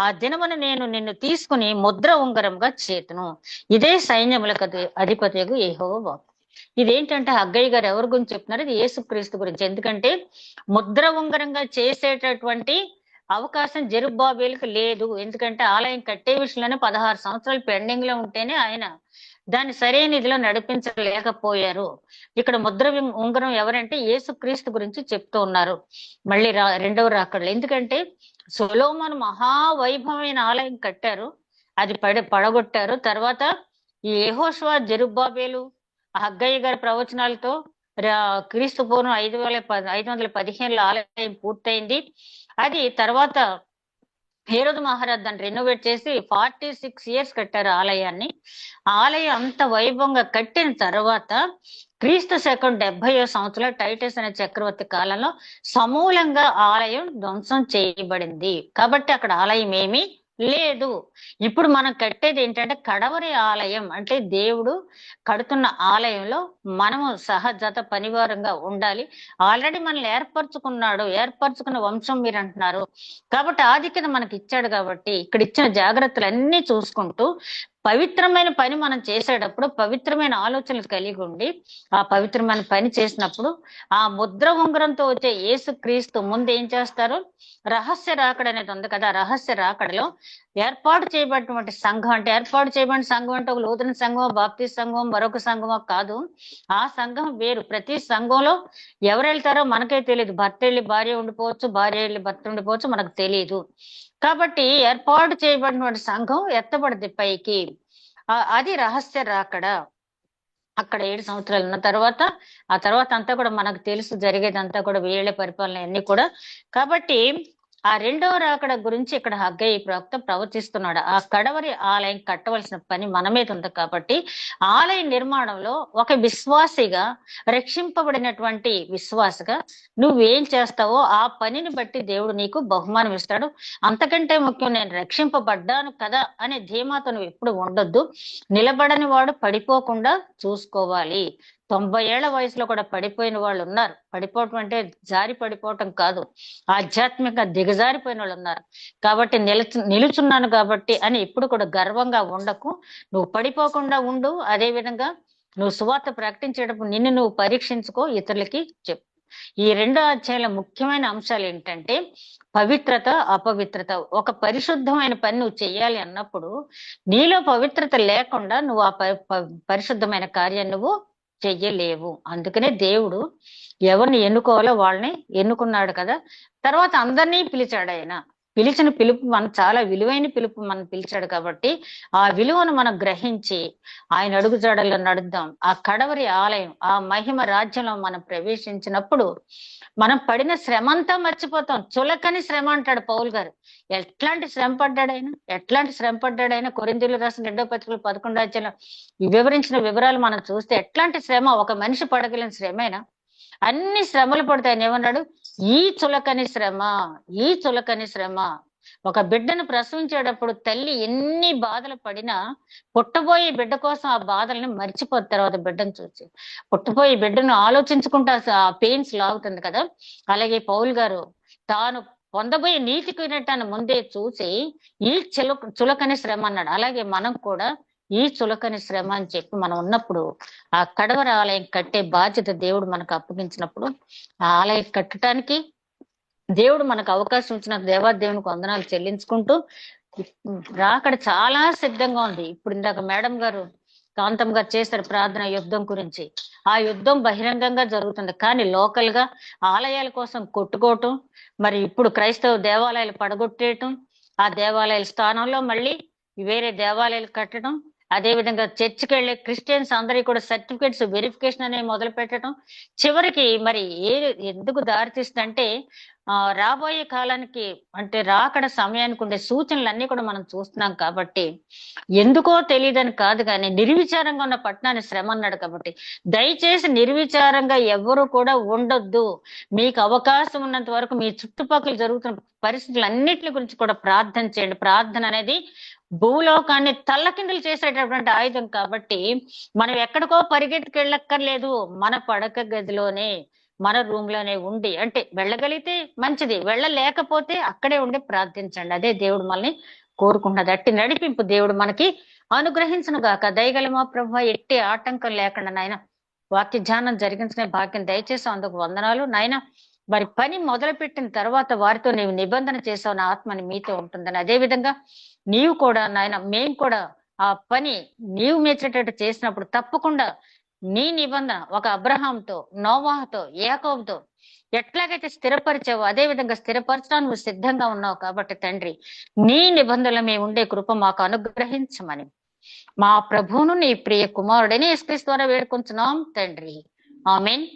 ఆ దినమున నేను నిన్ను తీసుకుని ముద్ర ఉంగరంగా చేతును. ఇదే సైన్యములకు అధిపతియగు యెహోవా వాక్కు. ఇదేంటంటే హగ్గయ్య గారు ఎవరి గురించి చెప్తున్నారు? ఇది యేసుక్రీస్తు గురించి. ఎందుకంటే ముద్ర ఉంగరంగా చేసేటటువంటి అవకాశం జెరుబ్బాబేలుకు లేదు. ఎందుకంటే ఆలయం కట్టే విషయంలోనే 16 సంవత్సరాలు పెండింగ్ లో ఉంటేనే ఆయన దాన్ని సరైన ఇదిలో నడిపించలేకపోయారు. ఇక్కడ ముద్ర ఉంగరం ఎవరంటే యేసుక్రీస్తు గురించి చెప్తూ ఉన్నారు మళ్ళీ రెండవ రాకడలో. ఎందుకంటే సొలొమోను మహావైభవమైన ఆలయం కట్టారు, అది పడగొట్టారు. తర్వాత ఈ యెహోషువ, జెరుబ్బాబేలు, హగ్గయ్య గారి ప్రవచనాలతో క్రీస్తు పూర్వం 515లో ఆలయం పూర్తయింది. అది తర్వాత హేరోదు మహారాజ్ దాన్ని రెనోవేట్ చేసి 46 ఇయర్స్ కట్టారు ఆలయాన్ని. ఆలయం అంత వైభవంగా కట్టిన తర్వాత క్రీస్తు శకం 70వ సంవత్సరంలో టైటస్ అనే చక్రవర్తి కాలంలో సమూలంగా ఆలయం ధ్వంసం చేయబడింది. కాబట్టి అక్కడ ఆలయం ఏమీ లేదు. ఇప్పుడు మనం కట్టేది ఏంటంటే కడవరి ఆలయం. అంటే దేవుడు కడుతున్న ఆలయంలో మనము సహజత పనివారంగా ఉండాలి. ఆల్రెడీ మనల్ని ఏర్పరచుకున్న వంశం మీరు అంటున్నారు కాబట్టి ఆధిక్యత మనకి ఇచ్చాడు. కాబట్టి ఇక్కడ ఇచ్చిన జాగ్రత్తలన్నీ చూసుకుంటూ పవిత్రమైన పని మనం చేసేటప్పుడు పవిత్రమైన ఆలోచనలు కలిగి ఉండి ఆ పవిత్రమైన పని చేసినప్పుడు ఆ ముద్ర ఉంగరంతో వచ్చే యేసుక్రీస్తు ముందు ఏం చేస్తారు? రహస్య రాకడ అనేది ఉంది కదా, రహస్య రాకడలో ఏర్పాటు చేయబడినటువంటి సంఘం. అంటే ఏర్పాటు చేయబడిన సంఘం అంటే ఒక లూథరన్ సంఘం, బాప్టిస్ట్ సంఘం, మరొక సంఘమో కాదు. ఆ సంఘం వేరు. ప్రతి సంఘంలో ఎవరు వెళ్తారో మనకే తెలియదు. భర్త వెళ్ళి భార్య ఉండిపోవచ్చు, భార్య వెళ్ళి భర్త ఉండిపోవచ్చు, మనకు తెలియదు. కాబట్టి ఏర్పాటు చేయబడినటువంటి సంఘం ఎత్తబడింది పైకి. అది రహస్య రాకడ. అక్కడ 7 సంవత్సరాలు ఉన్న తర్వాత ఆ తర్వాత అంతా కూడా మనకు తెలుసు, జరిగేదంతా కూడా వేళ్ల పరిపాలన అన్ని కూడా. కాబట్టి ఆ రెండవ రాకడ గురించి ఇక్కడ హగ్గయి ప్రవక్త ప్రవచిస్తున్నాడు. ఆ కడవరి ఆలయం కట్టవలసిన పని మన మీద ఉంది. కాబట్టి ఆలయ నిర్మాణంలో ఒక విశ్వాసిగా, రక్షింపబడినటువంటి విశ్వాసగా నువ్వేం చేస్తావో ఆ పనిని బట్టి దేవుడు నీకు బహుమానం ఇస్తాడు. అంతకంటే ముఖ్యం, నేను రక్షింపబడ్డాను కదా అనే ధీమాతో నువ్వు ఎప్పుడు ఉండొద్దు. నిలబడని వాడు పడిపోకుండా చూసుకోవాలి. 90 ఏళ్ల వయసులో కూడా పడిపోయిన వాళ్ళు ఉన్నారు. పడిపోవటం అంటే జారి పడిపోవటం కాదు, ఆధ్యాత్మికంగా దిగజారిపోయిన వాళ్ళు ఉన్నారు. కాబట్టి నిలుచున్నాను కాబట్టి అని ఎప్పుడు కూడా గర్వంగా ఉండకు. నువ్వు పడిపోకుండా ఉండు. అదే విధంగా నువ్వు సువార్త ప్రకటించేటప్పుడు నిన్ను నువ్వు పరీక్షించుకో, ఇతరులకి చెప్పు. ఈ 2వ అధ్యాయంలో ముఖ్యమైన అంశాలు ఏంటంటే పవిత్రత, అపవిత్రత. ఒక పరిశుద్ధమైన పని నువ్వు చెయ్యాలి అన్నప్పుడు నీలో పవిత్రత లేకుండా నువ్వు ఆ పరిశుద్ధమైన కార్యాన్ని నువ్వు చెయ్యలేవు. అందుకనే దేవుడు ఎవరిని ఎన్నుకోవాలో వాళ్ళని ఎన్నుకున్నాడు కదా. తర్వాత అందరినీ పిలిచాడు ఆయన. పిలిచిన పిలుపు మనం చాలా విలువైన పిలుపు మనం పిలిచాడు కాబట్టి ఆ విలువను మనం గ్రహించి ఆయన అడుగుజాడల్లో నడుద్దాం. ఆ కడవరి ఆలయం, ఆ మహిమ రాజ్యంలో మనం ప్రవేశించినప్పుడు మనం పడిన శ్రమ అంతా మర్చిపోతాం. చులకని శ్రమ అంటాడు పౌలు గారు. ఎట్లాంటి శ్రమ పడ్డాడైనా కొరింథీయులకు రాసిన 2వ పత్రికలో 11వ అధ్యాయంలో వివరించిన వివరాలు మనం చూస్తే ఎట్లాంటి శ్రమ, ఒక మనిషి పడగలిగిన శ్రమేనా? అన్ని శ్రమలు పడతాయని ఏమన్నాడు? ఈ చులకని శ్రమ. ఒక బిడ్డను ప్రసవించేటప్పుడు తల్లి ఎన్ని బాధలు పడినా పుట్టబోయే బిడ్డ కోసం ఆ బాధల్ని మర్చిపోతుంది. తర్వాత బిడ్డను చూసి పుట్టబోయే బిడ్డను ఆలోచించుకుంటా ఆ పెయిన్స్ లాగుతుంది కదా. అలాగే పౌలు గారు తాను పొందబోయే నీతికి ముందే చూసి ఈ చులకని శ్రమ అన్నాడు. అలాగే మనం కూడా ఈ చులకని శ్రమ అని చెప్పి మనం ఉన్నప్పుడు ఆ కడవర ఆలయం కట్టే బాధ్యత దేవుడు మనకు అప్పగించినప్పుడు ఆ ఆలయం కట్టడానికి దేవుడు మనకు అవకాశం ఇచ్చిన దేవాదేవునికి వందనాలు చెల్లించుకుంటూ రాకడ చాలా సిద్ధంగా ఉంది. ఇప్పుడు ఇందాక మేడం గారు, కాంతం గారు చేశారు ప్రార్థన యుద్ధం గురించి. ఆ యుద్ధం బహిరంగంగా జరుగుతుంది, కానీ లోకల్ గా ఆలయాల కోసం కొట్టుకోవటం, మరి ఇప్పుడు క్రైస్తవ దేవాలయాలు పడగొట్టేయటం, ఆ దేవాలయాల స్థానంలో మళ్ళీ వేరే దేవాలయాలు కట్టడం, అదే విధంగా చర్చికి వెళ్లే క్రిస్టియన్స్ అందరికీ కూడా సర్టిఫికేట్స్ వెరిఫికేషన్ అనేవి మొదలు పెట్టడం, చివరికి మరి ఎందుకు దారితీస్తుందంటే రాబోయే కాలానికి అంటే రాకడ సమయానికి ఉండే సూచనలు అన్ని కూడా మనం చూస్తున్నాం కాబట్టి, ఎందుకో తెలియదని కాదు కానీ నిర్విచారంగా ఉన్న పట్టణాన్ని శ్రమ అన్నాడు కాబట్టి దయచేసి నిర్విచారంగా ఎవరు కూడా ఉండొద్దు. మీకు అవకాశం ఉన్నంత వరకు మీ చుట్టుపక్కల జరుగుతున్న పరిస్థితులన్నిటి గురించి కూడా ప్రార్థన చేయండి. ప్రార్థన అనేది భూలోకాన్ని తల్లకిందులు చేసేటటువంటి ఆయుధం కాబట్టి మనం ఎక్కడికో పరిగెట్టుకెళ్ళక్కర్లేదు. మన పడక గదిలోనే, మన రూమ్ లోనే ఉండి, అంటే వెళ్ళగలిగితే మంచిది, వెళ్ళలేకపోతే అక్కడే ఉండి ప్రార్థించండి. అదే దేవుడు మనల్ని కోరుకుంటున్నది. అట్టి నడిపింపు దేవుడు మనకి అనుగ్రహించను గాక. దయగల మా ప్రభువా, ఎట్టి ఆటంకం లేకుండా నాయన వాక్య ధ్యానం జరిగించిన భాగ్యం దయచేసి అందుకు వందనాలు నాయన. మరి పని మొదలు పెట్టిన తర్వాత వారితో నీవు నిబంధన చేసావు, నా ఆత్మని మీతో ఉంటుందని. అదే విధంగా నీవు కూడా నాయన, మేము కూడా ఆ పని నీవు మెచ్చేటట్టు చేసినప్పుడు తప్పకుండా నీ నిబంధన ఒక అబ్రహాంతో, నోవాహుతో, యాకోబుతో ఎట్లాగైతే స్థిరపరిచావో అదే విధంగా స్థిరపరచడానికి నువ్వు సిద్ధంగా ఉన్నావు కాబట్టి తండ్రి, నీ నిబంధనలు మేము ఉండే కృప మాకు అనుగ్రహించమని మా ప్రభువును నీ ప్రియ కుమారుడని యేసుక్రీస్తు ద్వారా వేడుకొంచున్నాం తండ్రి. ఆమేన్.